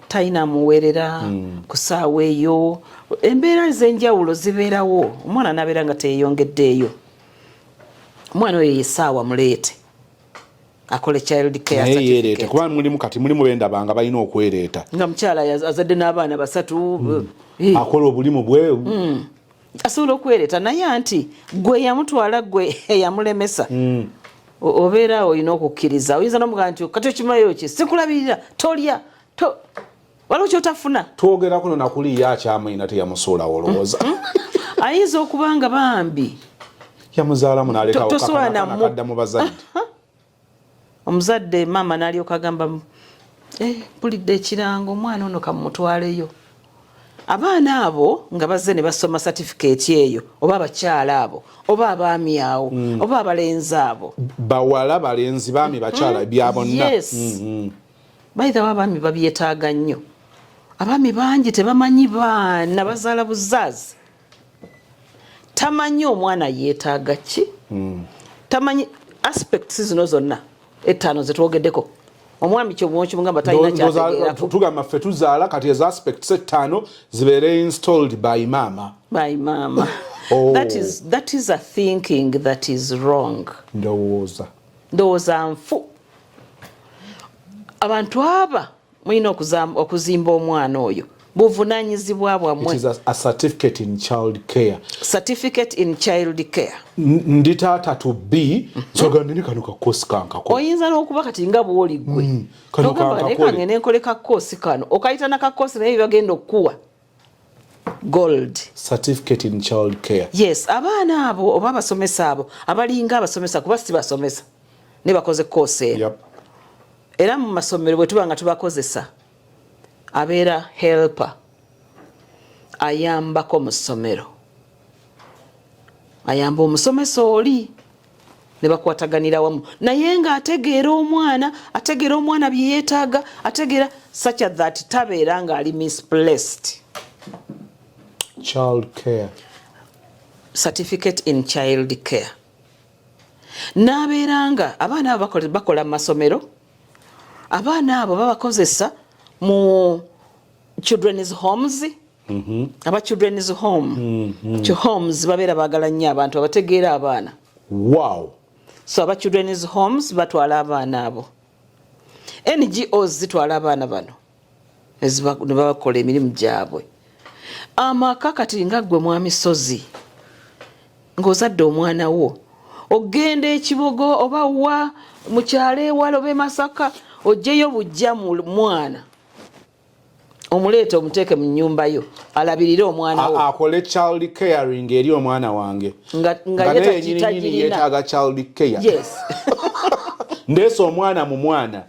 talina muweerera ku ssaawa eyo embeera ez'enjawulo zibeerawo omwana n'abeera nga teyeyongeddeeyo omwana oyo yessaawa muleete akole child care certificate kuba mulimu bendabanga balina okwereeta nga mukyala azadde n'abaana 3 akola obulimu bweru asobola okwereeta naye anti gwe yamutwala gwe yamulemesa obeera olina okukkiriza oyinza n'omugaa nti kati okimayo ki sikulabirira tolya waliwo kyotafuna twogera kuno nakuliya akyamuyina teyamusuula olowooza ayinza okubanga bambi yamuzaalamu n'alekakadda mu bazadde omuzadde maama n'alyoka agamba mpulidde ekirango omwana ono kamutwaleyo abaana abo nga bazze ne basoma certificate eyo oba abakyala abo oba abaami awo oba abalenzi abo bawala balenzi baami bakyala bya bonna bayithawo abaami babyetaaga nnyo abaami bangi tebamanyi baana bazaala buzaazi tamanyi omwana yeetaaga ki tamanyi aspects zino zonna 5 zetwogeddeko omwami kyomugamba talina kyategeerako tugamba ffe tuzaala kati ezo aspects 5 zibeere installed by mama that is a thinking that is wrong ndowooza nfu abantu aba mulina okuzimba omwana oyo buvunaanyizibwa bwammwe. It is a certificate in child care. Certificate in child care. Ndi taata to be kyogande kano kakosi kankako. Oyinza n'okuba kati nga bw'oli gwe. Kano kankako. Ngene nkole kakosi kano. Okayita na kakosi naye bagenda okuwa. Gold. Certificate in child care. Yes, abaana abo oba abasomesa abo abalinga abasomesa kuba si basomesa ne bakoze course. Yep. Era mu masomero bwe tubanga tubakozesa abeera helper ayambako mu ssomero ayamba omusomesa oli ne bakwataganira wamu naye nga ategeera omwana bye yeetaaga ategeera such that tabeera nga ali misplaced. Child care. Certificate in child care. N'abeera nga abaana abo bakola mu masomero abaana abo babakozesa mu children's homes. Aba children's home. Homes babeera baagala nnyo abantu abategeera abaana. Wow. So aba children's homes batwala abaana abo. NGOs zitwala abaana bano ne babakola emirimu gyabwe. Amaka kati nga ggwe mwami Sozi ng'ozadde omwana wo ogenda ekibogo oba wa mu kyalo ewala oba Masaka oggyeyo bujja mu mwana omuleeta omuteeke mu nnyumba yo alabirire omwana wo akole child caring eri omwana wange nga yeetaaga child care. Yes. Ndeesa omwana mu mwana.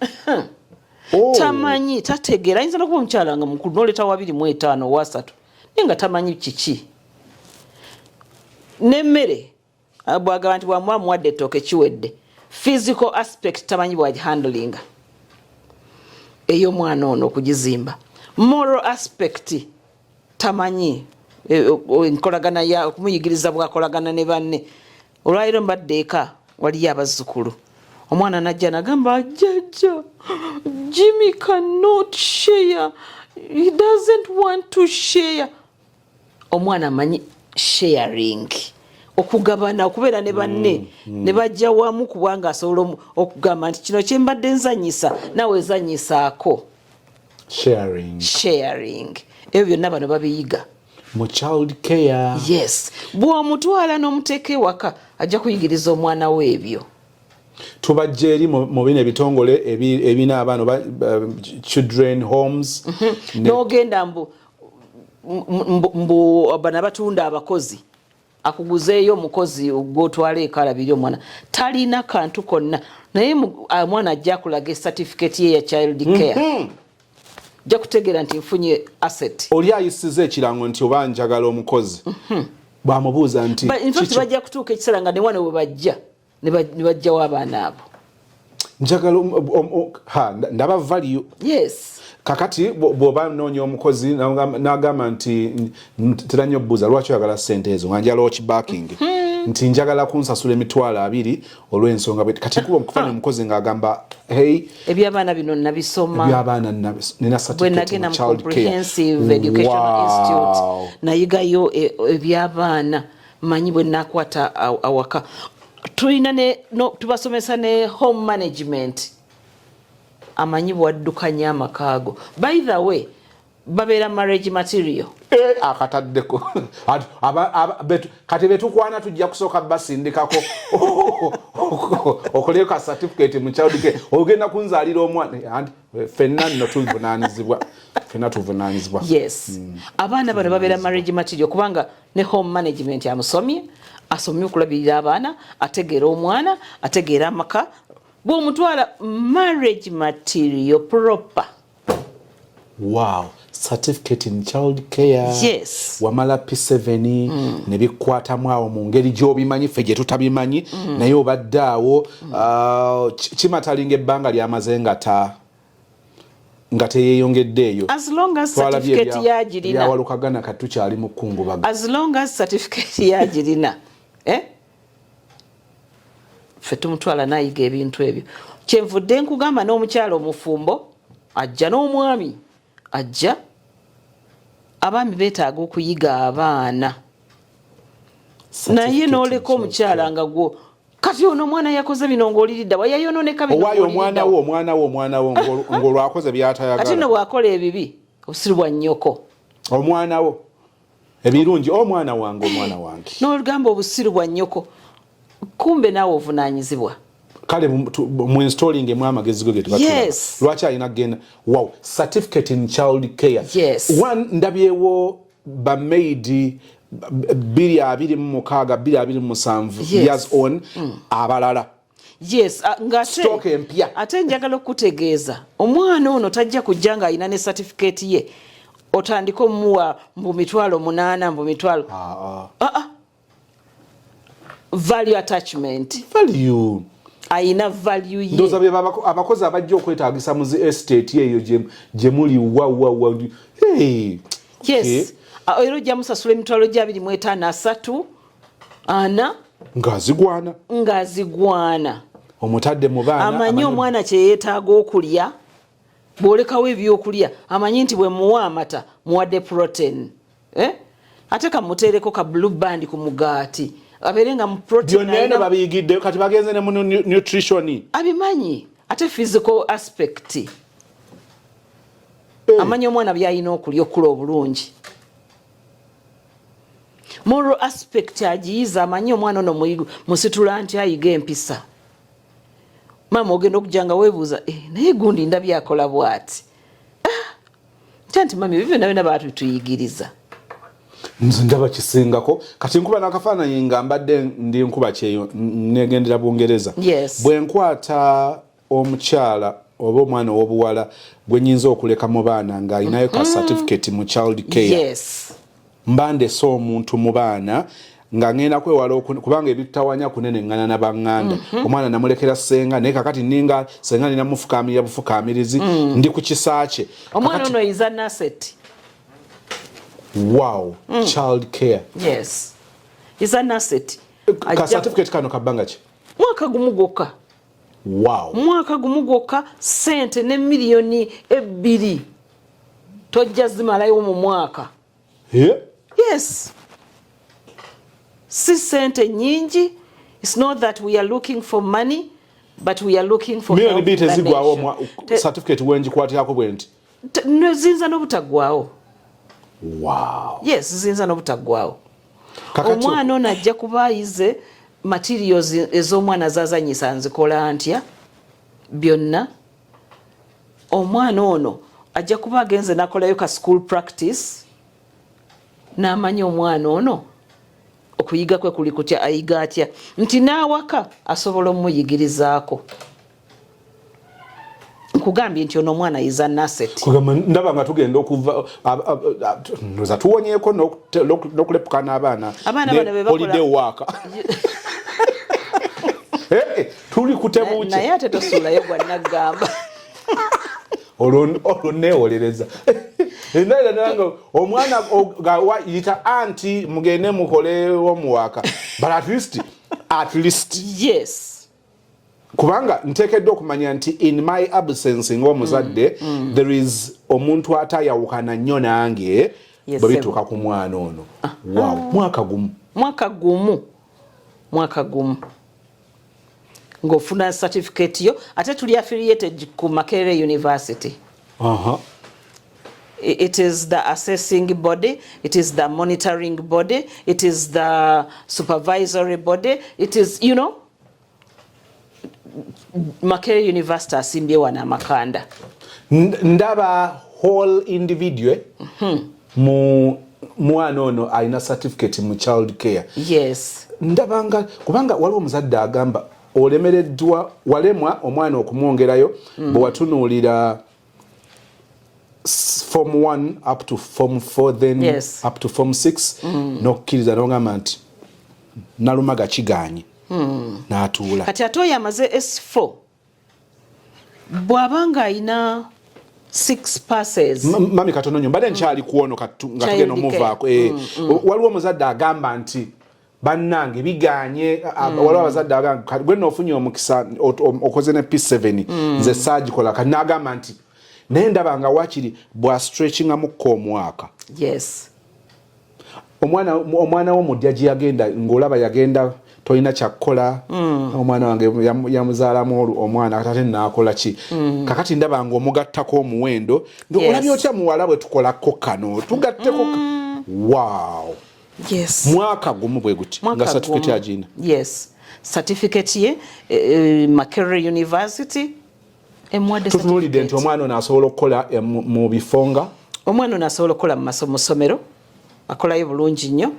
Tamanyi tategeera ayinza n'okuba omukyala nga mukulu n'oleeta 2.5 wa 3 naye nga tamanyi kiki n'emmere bwagamba nti bwamuwa muwadde ettooke kiwedde physical aspect tamanyi bwagihandlinga ey'omwana ono okugizimba. Moral aspect tamanyi enkolagana ya okumuyigiriza bwakolagana ne banne. Olwaliro mbadde eka waliyo abazzukulu omwana najja nagamba jjajja Jimmy cannot share, he doesn't want to share. Omwana amanyi sharing okugabana okubeera ne banne ne bajja wamu kubanga asobola okugamba nti kino kye mbadde nzanyisa nawe zanyisaako. Sharing. Ebyo byonna bano babiyiga mu child care. Yes. Bw'omutwala n'omuteeka ewaka ajja kuyigiriza omwana we ebyo. Tubajja eri mu bino ebitongole ebina abaana children homes. N'ogenda mbu bana batunda abakozi akuguzeeyo omukozi gw'otwala ekalabiri omwana talina kantu konna naye omwana ajja kulaga certificate ye ya child care. Ajja kutegeera nti nfunye asset. Oli ayisiza ekirango nti oba njagala omukozi. Bwamubuuza nti bajja kutuuka ekiseera nga ne wana we bajja ne bajjawo abaana abo. njagala ndaba value. Yes. Kakati bw'oba noonya omukozi n'agamba nti ntera nnyo bbuuza lwaki oyagala ssente ezo nga njala okibacking nti njagala kunsasula $20 olw'ensonga kati kuba okufana omukozi ng'agamba ebyabaana bino nabisoma nina bwe nagenda mu comprehensive educational institute nayigayo ebyabaana manyi bwe nakwata awaka tulina tubasomesa ne home management amanyi bwaddukanya amakaago. By the way, babeera marriage material. Akataddeko. Kati betukwana tujja kusooka basindikako. Okoleko ka certificate mu child care. Ogenda kunzaalira omwana. Fenna nno tuvunaanyizibwa. Yes. Abaana bano babeera marriage material kubanga ne home management amusomye, asomye okulabirira abaana, ategeera omwana, ategeera amaka. Bw'omutwala marriage material proper. Wow. Certificate in child care. Yes. Wamala P7 ne bikwatamu awo mu ngeri gy'obimanyi ffe gye tutabimanyi naye obadde awo kimatalinga ebbanga ly'amaze nga teyeeyongeddeeyo. As long as certificate yagirina. Byawalukagana kati tukyali mu kkungubaga. As long as certificate yagirina. Ffe tumutwala n'ayiga ebintu ebyo. Kyenvudde nkugamba n'omukyalo omufumbo ajja n'omwami ajja abaami beetaaga okuyiga abaana naye n'oleka omukyala nga gwo kati ono omwana yakoze bino ng'oliridda wayayononeka bino omwana wo ng'olwakoze byatayagala ate no bw'akola ebibi obusiru bwa nnyoko omwana wo ebirungi omwana wange n'olugamba obusiru bwa nnyoko kumbe naawe ovunaanyizibwa kale mu installing emu amagezi go yes. Lwaki alina kugenda wow certificate in child care yes. One ndabyewo bamaidi 226 years on abalala yes stock empya ate njagala okutegeeza omwana ono tajja kujja nga alina ne certificate ye otandika omuwa mbu $800 mbu $20 value attachment value ayina value ye ndoza bye abakozi abajja okwetaagisa mu estate eyo gye muli wa hey yes ero jja musasula emitwalo gya 253 ana ngazigwana omutadde mu baana amanyi omwana kye yeetaaga okulya bw'olekawo ebyokulya amanyi nti bwe muwa amata muwadde protein ate kamuteereko ka blue band ku mugaati aberenga mu protein byonna babiyigidde kati bagenze ne mu nutrition abimanyi ate physical aspect amanyi omwana byayina okulya okula obulungi moral aspect agiyiza amanyi omwana ono musitula nti ayiga empisa maama ogenda okujanga weebuuza naye gundi ndabye akola bw'ati nti mami ebyo byonna baatuyigiriza nze ndaba kisingako kati nkuba n'akafaananyi nga mbadde ndi nkuba kyeyo negendera Bungereza bwe nkwata omukyala oba omwana ow'obuwala gwe nnyinza okuleka mu baana ng'alinayo ka certificate mu child care mba ndese omuntu mu baana nga ngenda kwewala kubanga ebitawanya kunenengana na baŋŋanda omwana namulekera senga naye kakati ninga senga nina mufukaamirira bufukaamirizi ndi ku kisaakye omwana ono is an asset. Wow, child care. Yes. Is an asset. Ka certificate kano kabanga ki? Mwaka gumu gwokka. Wow. Mwaka gumu gwokka sente ne milioni 2 tojja zimalayo mu mwaka. Yes. Si sente nyingi. It's not that we are looking for money, but we are looking for help. Milioni 2 zigwawo certificate wenji kwatirako bwenti. Zinza n'obutagwawo. Wow. Yes, zinza n'obutagwawo. Omwana ono ajja kuba ayize materials ez'omwana zazanyisa nzikola ntya byonna. Omwana ono ajja kuba agenze nakolayo ka school practice n'amanya omwana ono okuyiga kwe kuli kutya ayiga atya nti n'awaka asobola omuyigirizaako. Nkugambye nti ono omwana is an asset. Kugamba ndaba nga tugenda okuva ndoza tuwonyeeko n'okulepuka n'abaana holiday work. tuli kutebuuke naye ate tosuulayo gwa naggamba olwo neewolereza endala nange omwana yita anti mugende mukole omuwaka but at least yes kubanga nteekeddwa okumanya nti in my absence ng'omuzadde there is omuntu atayawukana nnyo nange bwe bituuka ku mwana ono wow mwaka gumu ng'ofuna certificate yo ate tuli affiliated ku Makerere University. It is the assessing body, it is the monitoring body, it is the supervisory body, it is, you know, Makerere University asimbye wana makanda. Ndaba whole individual mwana ono alina certificate mu child care. Yes. Ndabanga kubanga waliwo omuzadde agamba olemereddwa walemwa omwana okumwongerayo bwe watunuulira form 1 up to form 4 then up to form 6 n'okukkiriza n'ogamba nti nalumaga kiganye n'atuula kati ate oyo amaze S4 bw'abanga ayina 6 passes mami katono nnyo mbadde nkyali kuwono nga tugenda omuvaako waliwo omuzadde agamba nti bannange biganye waliwo abazadde agamba gwe noofunye omukisa okoze ne P7 nze saagikola kati n'agamba nti naye ndaba nga wakiri bwa stretchingamukko omwaka omwana w'omudya gye yagenda ng'olaba yagenda tolina kyakkola omwana wange yamuzaalamu omwana ate naakola ki kakati ndaba nga omugattako omuwendo olabye otya muwala bwe tukolako kano tugatteko wow mwaka gumu bwe guti nga certificate agina certificate ye Makerere University tutunulidde nti omwana ono asobola okukola mu bifonga omwana ono asobola okukola mu masomero akolayo bulungi nnyo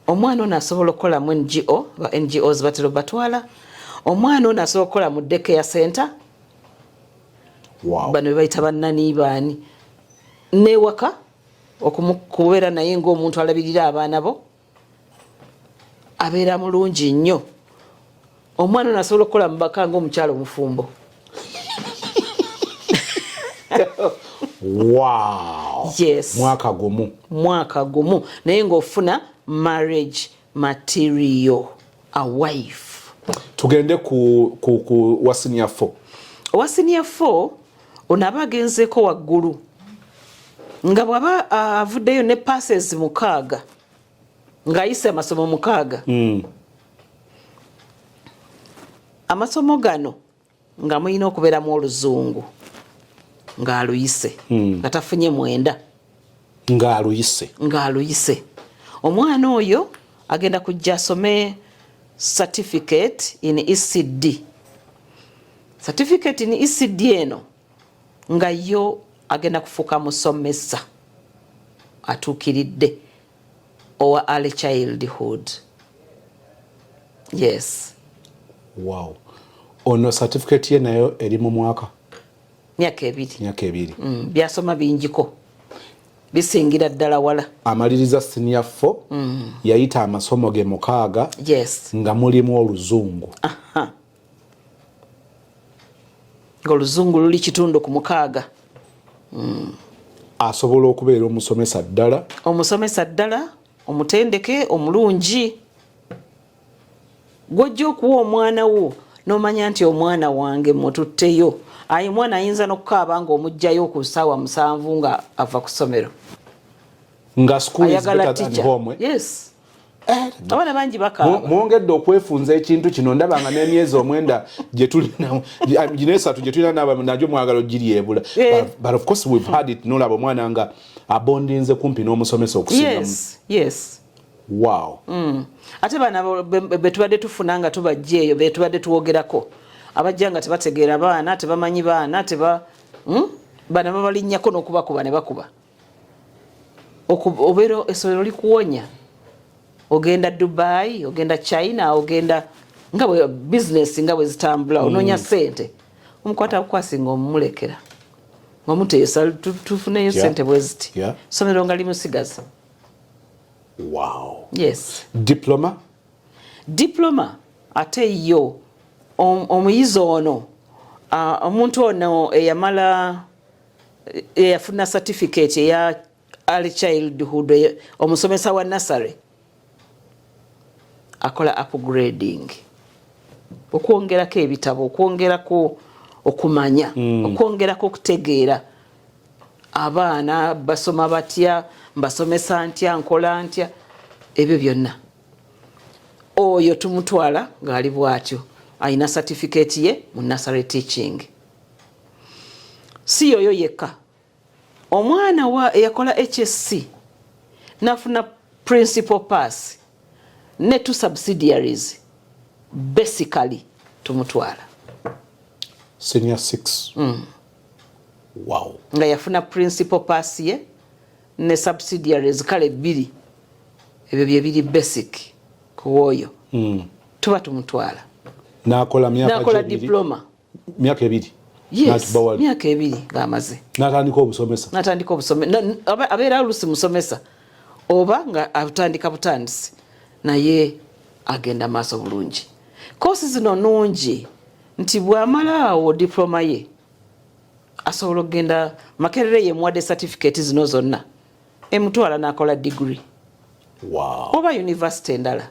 omwana ono asobola okukola mu NGO ba NGOs batero batwala omwana ono asobola okukola mu daycare center bano be bayita bannaniibaani newaka okumukubeera naye ng'omuntu alabirira abaana bo abeera mulungi nnyo omwana ono asobola okukola mu baka ng'omukyalo omufumbo wow mwaka gumu naye ng'ofuna marriage material a wife tugende ku wa senior 4 owa senior 4 onaba agenzeko waggulu nga bw'aba avuddeyo ne passes 6 ng'ayise amasomo 6 amasomo gano nga mulina okubeeramu oluzungu ng'aluyise nga tafunye 9 ng'aluyise omwana oyo agenda kujja asome certificate in ECD eno nga yo agenda kufuuka musomesa atuukiridde owa early childhood wow ono certificate ye nayo eri mu mwaka myaka 2 byasoma bingiko bisingira ddala wala amaliriza senior 4 yayita amasomo ge 6 nga mulimu oluzungu ng'oluzungu luli kitundu ku 6 asobola okubeera omusomesa ddala omutendeke omulungi gw'ojja okuwa omwana wo n'omanya nti omwana wange mututteyo ayi mwana ayinza n'okukaaba ng'omugjayo ku ssaawa 7 nga ava ku ssomero nga school is better than home abaana bangi bakaaba mwongedde okwefunza ekintu kino ndaba nga n'emyezi 9 gye tulina gino 3 gye tulina nagyo mwagala ogiri ebula but of course we've had it nolaba omwana nga abondinze kumpi n'omusomesa okusingamu wow ate bana betubadde tufuna nga tubajja eyo betubadde tuwogerako abajja nga tebategeera baana tebamanyi baana bana babalinnyako n'okubakuba ne bakuba obeera essomero likuwonya ogenda Dubai ogenda China ogenda nga bwe business nga bwe zitambula onoonya ssente omukwata akukwasinga omumulekera ngaomuteesa tufuneyo ssente bwe ziti somero nga limusigaza wow yes diploma ate yo omuyizi ono omuntu ono eyamala eyafuna certificate eya early childhood omusomesa wa nursery akola upgrading okwongerako ebitabo okwongerako okumanya okwongerako okutegeera abaana basoma batya mbasomesa ntya nkola ntya ebyo byonna oyo tumutwala ng'ali bw'atyo ayina certificate ye mu nursery teaching. Si yoyo yekka omwana wa eyakola HSC nafuna principal pass ne 2 subsidiaries basically tumutwala senior 6 wow nga yafuna principal pass ye ne subsidiaries kale 2 ebyo bye biri basic kuwoyo tuba tumutwala nakola diploma myaka 2 yes myaka 2 ngamaze natandika obusomesa abeera olusi musomesa oba nga atandika butandisi naye agenda maaso bulungi kosi zino nungi nti bw'amalaawo diploma ye asobola okugenda Makerere ye muwadde certificate zino zonna emutwala n'akola degree oba university endala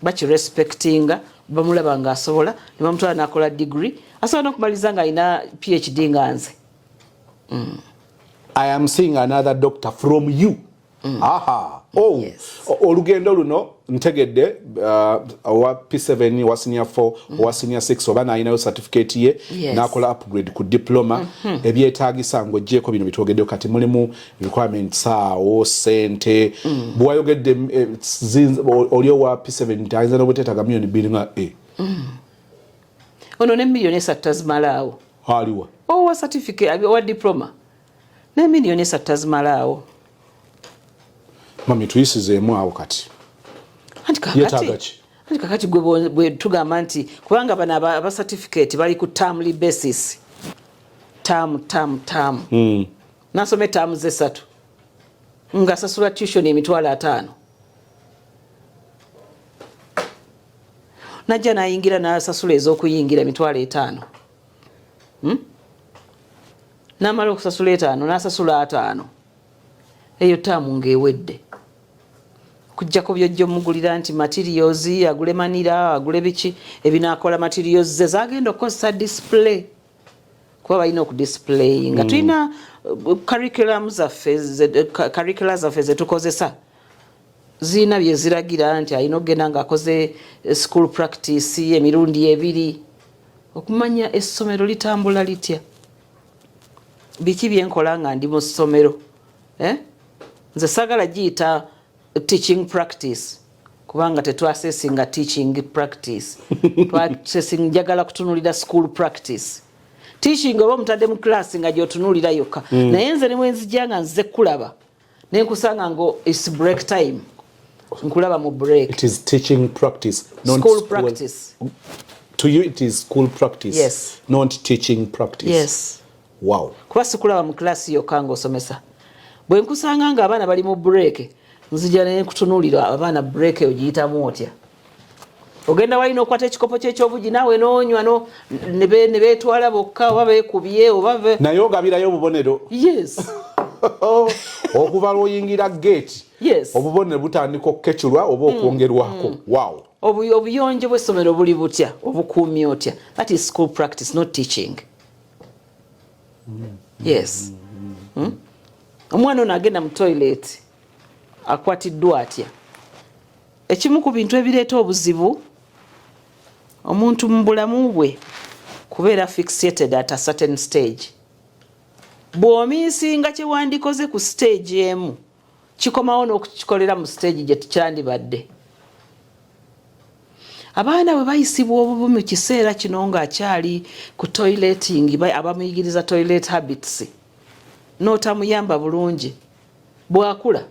bakirespectinga bamulaba nga asobola ne bamutwala n'akola degree asobola n'okumaliza nga alina PhD nga nze. I am seeing another doctor from you. Aha. Oh, yes. Olugendo luno ntegedde wa P7 wa senior 4 wa senior 6 oba naayinayo certificate ye n'akola upgrade ku diploma ebyetaagisa ng'oggyeko bino bitwogedde kati mulimu requirements awo sente bw'ayogedde oli owa P7 ayinza n'obuteetaaga miliyoni 2 nga ono ne miliyoni 3 tazimalaawo aliwa owa certificate owa diploma ne miliyoni 3 tazimalaawo. Mami tuyisizeemu awo kati anti kakati gwe tugamba nti kubanga bano aba certificate bali ku termly basis term nasome term ze 3 nga sasula tuition emitwalo 5 najja nayingira nasasula ez'okuyingira emitwalo 5 namala okusasula 5 nasasula 5 eyo term ng'ewedde kujjako byojjo mugulira nti materials agule manira agule biki ebinakola materials ze zagenda okukozesa display kuba balina okudisplay nga tulina curriculum zaffe zetukozesa zirina bye ziragira nti alina okugenda ng'akoze school practice emirundi 2 okumanya essomero litambula litya biki byenkola nga ndi mu ssomero nze sagala giyita teaching practice kubanga tetwasesinga teaching practice twasesing njagala kutunulira school practice teaching oba mutadde mu class nga gyotunulira yokka naye nze ne mwenzijja nga nze kulaba nenkusanga ngo it's break time nkulaba mu break. It is teaching practice not school practice. To you it is school practice, yes, not teaching practice. Yes. Wow. Kuba sikulaba mu class yokka ng'osomesa bwe nkusanga nga abaana bali mu break nzija ne kutunulira abaana break ogiyitamu otya ogenda walina okwata ekikopo ky'ekyobugi naawe noonywa ne beetwala bokka oba beekubye oba naye ogabirayo obubonero. Yes. Okuva lw'oyingira gate. Yes. Obubonero butandika okukeculwa oba okwongerwako. Wow. Obuyonjo bw'essomero buli butya obukuumi otya. That is school practice, not teaching. Yes. Omwana ono agenda mu toilet akwatiddwa atya. Ekimu ku bintu ebireeta obuzibu omuntu mu bulamu bwe kubeera fixated at a certain stage. Bw'omiisinga kye wandikoze ku stage emu kikomawo n'okukikolera mu stage gye tukyandibadde. Abaana bwe bayisibwa obubi mu kiseera kino ng'akyali ku toileting abamuyigiriza toilet habits n'otamuyamba bulungi bw'akula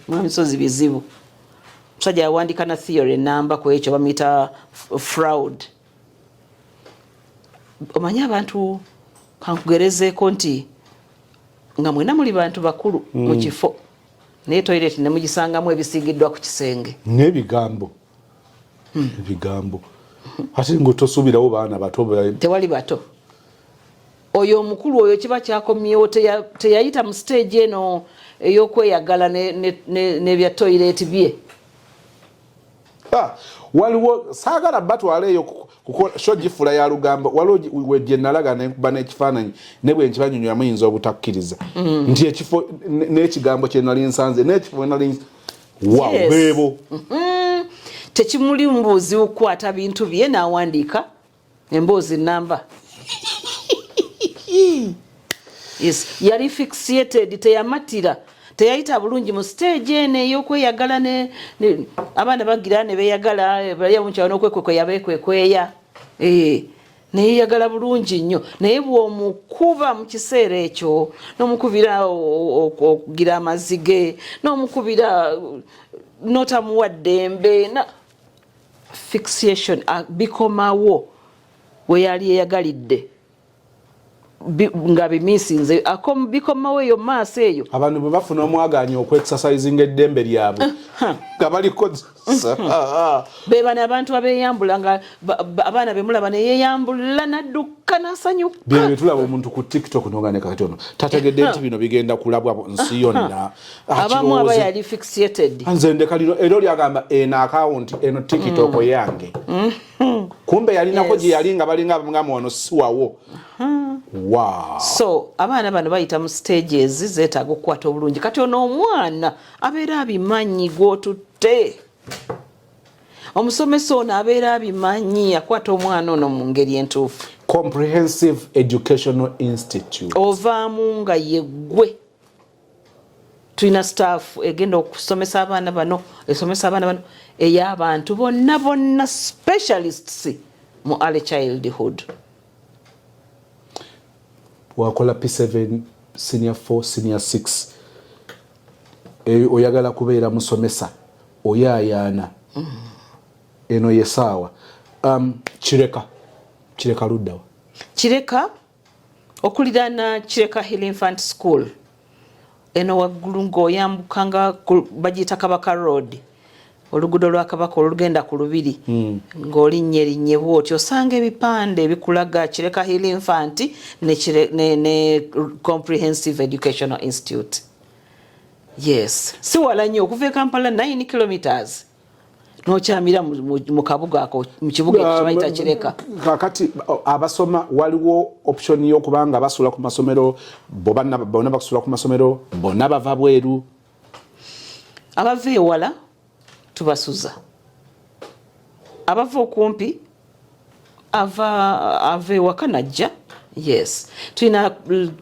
misozi bizibu. Musajja yawandika na theory namba ku ekyo bamuyita fraud. Omanya abantu kankugerezeeko nti nga mwena muli bantu bakulu mu kifo naye toilet ne mugisangamu ebisiigiddwa ku kisenge n'ebigambo ebigambo ate ng'otosuubirawo baana bato tewali bato oyo omukulu oyo kiba kyakomyewo teyayita mu stage eno ey'okweyagala n'ebya toilet bye. Waliwo saagala batwala eyo kukola shogifula ya Lugamba waliwo wejje nalaga nekuba n'ekifaananyi ne bwe nkibanyonyola muyinza obutakkiriza nti ekifo n'ekigambo kye nali nsanze n'ekifo nali beebo tekimuli mbuuzi okukwata bintu bye n'awandiika emboozi namba. Yes, yali fixated teyamatira teyayita bulungi mu stage eno ey'okweyagala abaana bagira ne beeyagala bali amukyalo n'okwekwekwaya beekwekweya neyeyagala bulungi nnyo naye bw'omukuba mu kiseera ekyo n'omukubira okugira amazige n'omukubira n'otamuwa ddembe fixation bikomawo we yali eyagalidde nga bimisinze bikomawo eyo maaso eyo abantu bwe bafuna omwaganya okwekisasayizinga eddembe lyabwe nga baliko bebana abantu abeeyambula nga abaana bemulaba neyeyambula nadduka nasanyuka bye tulaba omuntu ku TikTok nogane katono tategedde nti bino bigenda kulabwa nsi yonna abamu aba yali fixated anze ndeka lino ero lyagamba eno account eno TikTok yange kumbe yalinako gye yali nga balinga ngamu wano siwawo. Wow. So abaana bano bayita mu stages zeetaaga okukwata obulungi kati ono omwana abeera abimanyi gw'otutte omusomesa ono abeera abimanyi akwata omwana ono mu ngeri entuufu. Comprehensive Educational Institute ovaamu nga yeggwe tulina staff egenda okusomesa abaana bano ey'abantu bonna specialists mu early childhood. Wakola P7 senior 4 senior 6 oyagala kubeera musomesa oyaayaana eno yesaawa kireka luddawa kireka okuliraana Kireka Hill Infant School eno waggulu ng'oyambukanga bagiyita Kabaka Road oluguudo lwa Kabaka olugenda ku Lubiri ng'olinnye bw'otyo osanga ebipande ebikulaga Kireka Hill Infant ne Comprehensive Educational Institute. Yes, si wala nnyo okuva e Kampala 9 kilometers n'okyamira mu kabuga ako mu kibuga ekibayita Kireka. Kakati abasoma waliwo option y'okubanga basula ku masomero bonna bakusula ku masomero bonna bava bweru abava ewala tubasuza abava okumpi ava ewaka najja. Yes, tulina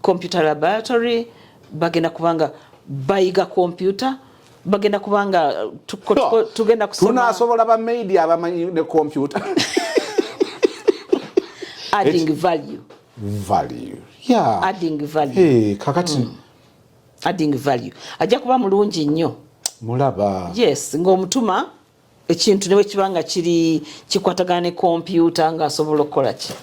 computer laboratory bagenda kubanga bayiga computer bagenda kubanga tugenda kusoma tunasobola ba media abamanyi ne computer adding value yeah adding value kakati adding value ajja kuba mulungi nnyo mulaba. Yes, ng'omutuma ekintu newe kibanga kikwatagana ne computer nga asobola okukola ki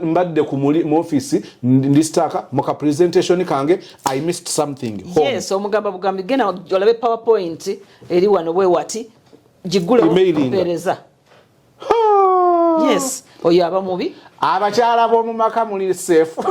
mbadde mu office ndistaka muka presentation kange I missed something home. Yes, omugamba bugambi gena olabe PowerPoint eri wano bwe wati gigule okupereza. Yes, oyo aba mubi abakyala b'omu maka muli safe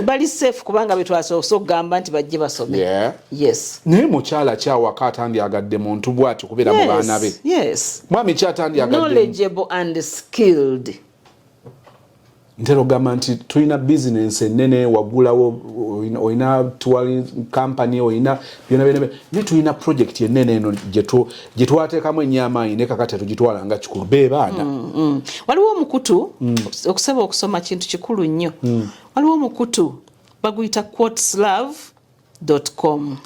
bali safe kubanga betwasoose okugamba nti bajje basome. Yes, naye mukyala kyawaka atandyagadde muntu bw'atyo kubeera mu baana be. Yes, mwami kyatandyagadde knowledgeable and skilled. ntero gamba nti tulina business ennene wagulawo oyina touring company oyina byonna ne tulina project ennene eno gye twateekamu ennyamaanyi ne kakati tugitwala nga kikulu be baana. Waliwo omukutu okusaba okusoma kintu kikulu nnyo. Waliwo omukutu baguyita quoteslove.com.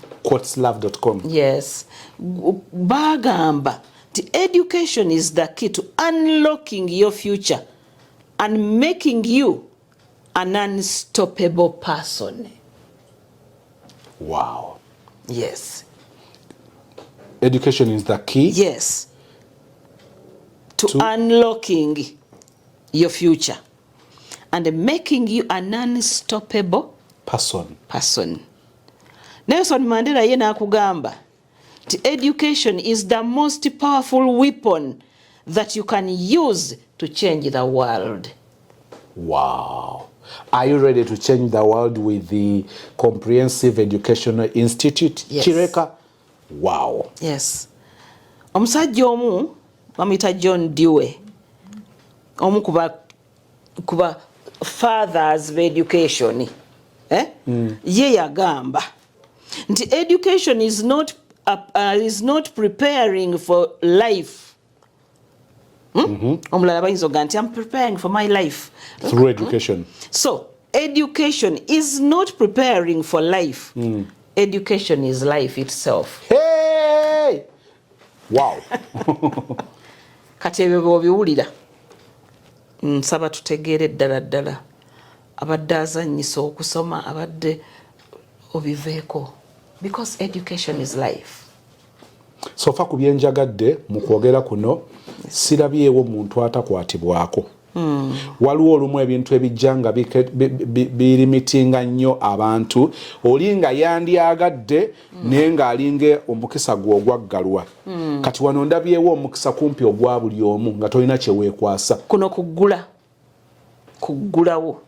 Yes, bagamba nti education is the key to unlocking your future and making you an unstoppable person. Wow. Yes. Education is the key. Yes. To unlocking your future and making you an unstoppable person. Nelson Mandela ye n'akugamba Education is the most powerful weapon that you can use to change the world. Wow. Are you ready to change the world with the Comprehensive Educational Institute? Yes. Kireka? Wow. Yes. Omusajja omu bamuyita John Dewey. Omu kuba fathers of education. Ye yagamba nti education is not preparing for life. Omulala bayinza oga nti I'm preparing for my life through education. So education is not preparing for life. Education is life itself. Hey! Wow. Kati ebyo bw'obiwulira nsaba tutegeere ddala abadde azannyisa okusoma abadde obiveeko, because education is life. So fa ku byenjagadde mu kwogera kuno sirabyewo muntu atakwatibwako. Waliwo olumu ebintu ebijja nga birimitinga nnyo abantu, oli nga yandyagadde naye ng'alinga omukisa gwe ogwaggalwa. Kati wano ndabyewo omukisa kumpi ogwa buli omu nga tolina kye weekwasa. Kuno kuggulawo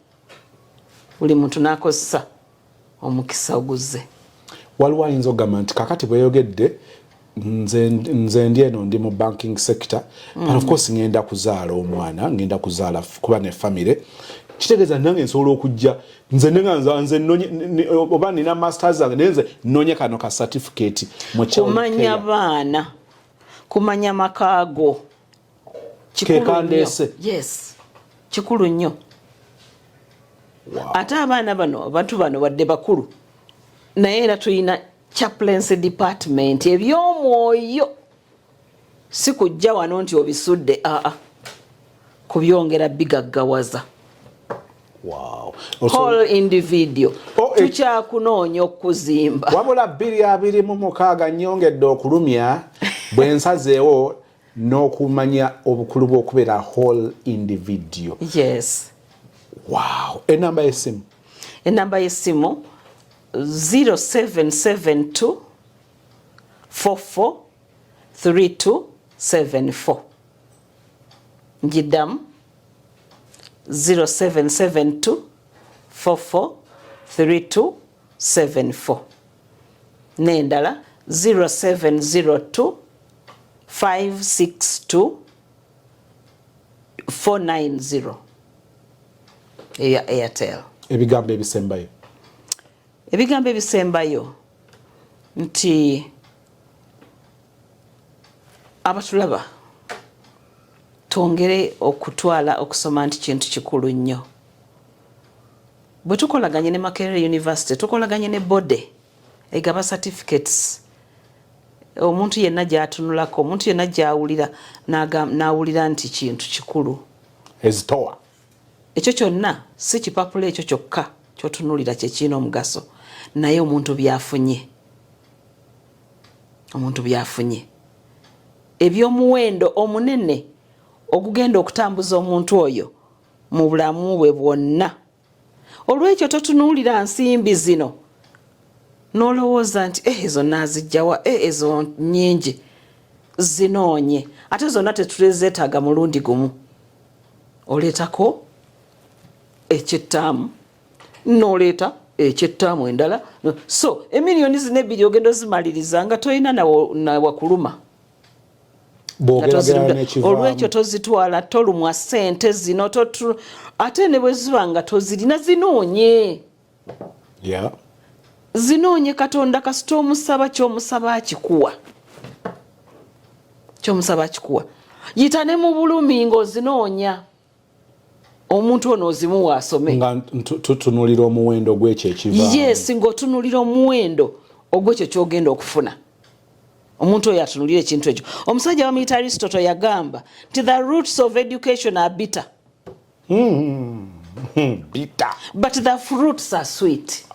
buli muntu n'akozesa omukisa oguzze. Waliwo ayinza okugamba nti kakati bweyogedde nze ndi eno ndi mu banking sector, but of course ngenda kuzaala omwana, ngenda kuzaala kuba ne family. Kitegeeza nange nsobola okujja nze nze oba nina masters zange nze nnonye kano ka certificate mu child care. Kumanya baana, kumanya makaago. Kekandese. Yes. Kikulu nnyo. Wow. Ate abaana bano abantu bano badde bakulu naye era tulina chaplaincy department ebyomwoyo si kujja wano nti obisudde kubyongera bigaggawaza. Wow. Whole individual tukyakunoonya okuzimba wabula 2026 nnyongedde okulumya bwe nsazeewo n'okumanya obukulu bw'okubeera whole individual. Yes. Wow. Enamba y'essimu? Enamba y'essimu 0772 44 3274. Njiddamu 0772 44 3274. N'endala 0702 562 490. Eya Airtel. Ebigambo ebisembayo? Ebigambo ebisembayo nti abatulaba twongere okutwala okusoma nti kintu kikulu nnyo. Bwe tukolaganye ne Makerere University, tukolaganye ne bode egaba certificates. Omuntu yenna gy'atunulako, omuntu yenna gy'awulira n'awulira nti kintu kikulu. Ezitowa. Ekyo kyonna si kipapula ekyo kyokka kyotunulira kyekiina omugaso, naye omuntu byafunye. Omuntu byafunye ebyomuwendo omunene ogugenda okutambuza omuntu oyo mu bulamu bwe bwonna. Olwekyo totunuulira nsimbi zino n'olowooza nti ezo naazijjawa, ezo nnyingi. Zinoonye ate zonna tetulezeetaaga mulundi gumu. Oleetako ekyettaamu n'oleeta ekyettaamu endala, so emiliyoni zino ebbiri ogenda ozimaliriza nga tolina nawakuluma. Olwekyo tozitwala, tolumwa ssente zino, ate ne bwe ziba nga tozirina zinoonye. Yeah. Zinoonye Katonda kasita omusaba ky'omusaba akikuwa. Ky'omusaba akikuwa. Yita ne mu bulumi ng'ozinoonya. Omuntu ono ozimuwa asome. Nga tutunulira omuwendo gw'ekyo ekivaamu. Yes, ng'otunulira omuwendo ogw'ekyo ky'ogenda okufuna. Omuntu oyo atunulira ekintu ekyo. Omusajja bamuyita Aristotle yagamba nti the roots of education are bitter. Bitter. But the fruits are sweet.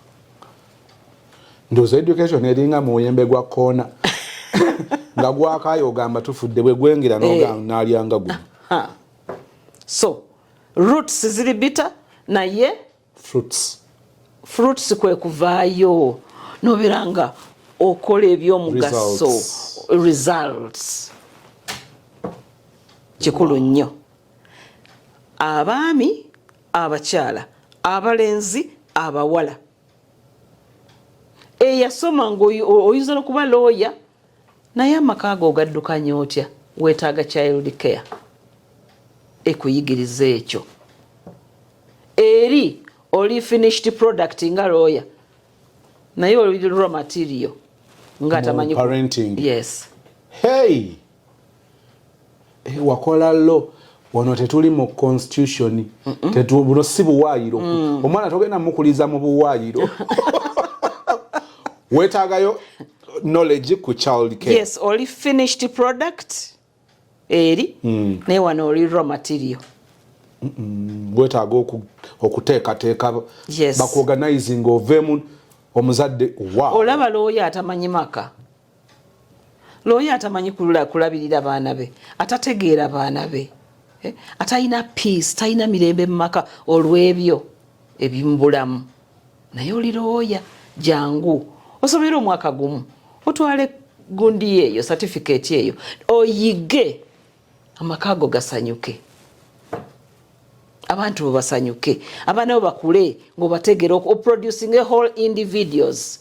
Ndowooza education eringa muyembe gwa koona nga gwakaayo ogamba tufudde bwe gwengera n'alyanga guno. So roots ziri bitter naye fruits kwe kuvaayo nobeera nga okola ebyomugaso results kikulu nnyo. Abaami, abakyala, abalenzi, abawala, eyasoma ng'oyinza n'okuba looya naye amaka go ogaddukanya otya? Weetaaga child care ekuyigiriza ekyo. Eri oli finished product nga looya naye oli raw material nga atamanyi parenting. Yes. Hey, wakola lo wano tetuli mu constitution buno si buwaayiro. Omwana togenda mukuliza mu buwaayiro. Weetaagayo knowledge ku child care. Yes, oli finished product eri naye wano oli raw material. Weetaaga okuteekateeka bakuorganizing ovemu omuzadde. Wow. Olaba looya atamanyi maka, looya atamanyi kulabirira baana be, atategeera baana be, atalina peace, talina mirembe mu maka olw'ebyo ebimubulamu. Naye oli looya, jangu osomera omwaka gumu otwale gundi eyo certificate eyo oyige amaka go gasanyuke, abantu bo basanyuke, abaana bo bakule ng'obategeera oproducing a whole individuals.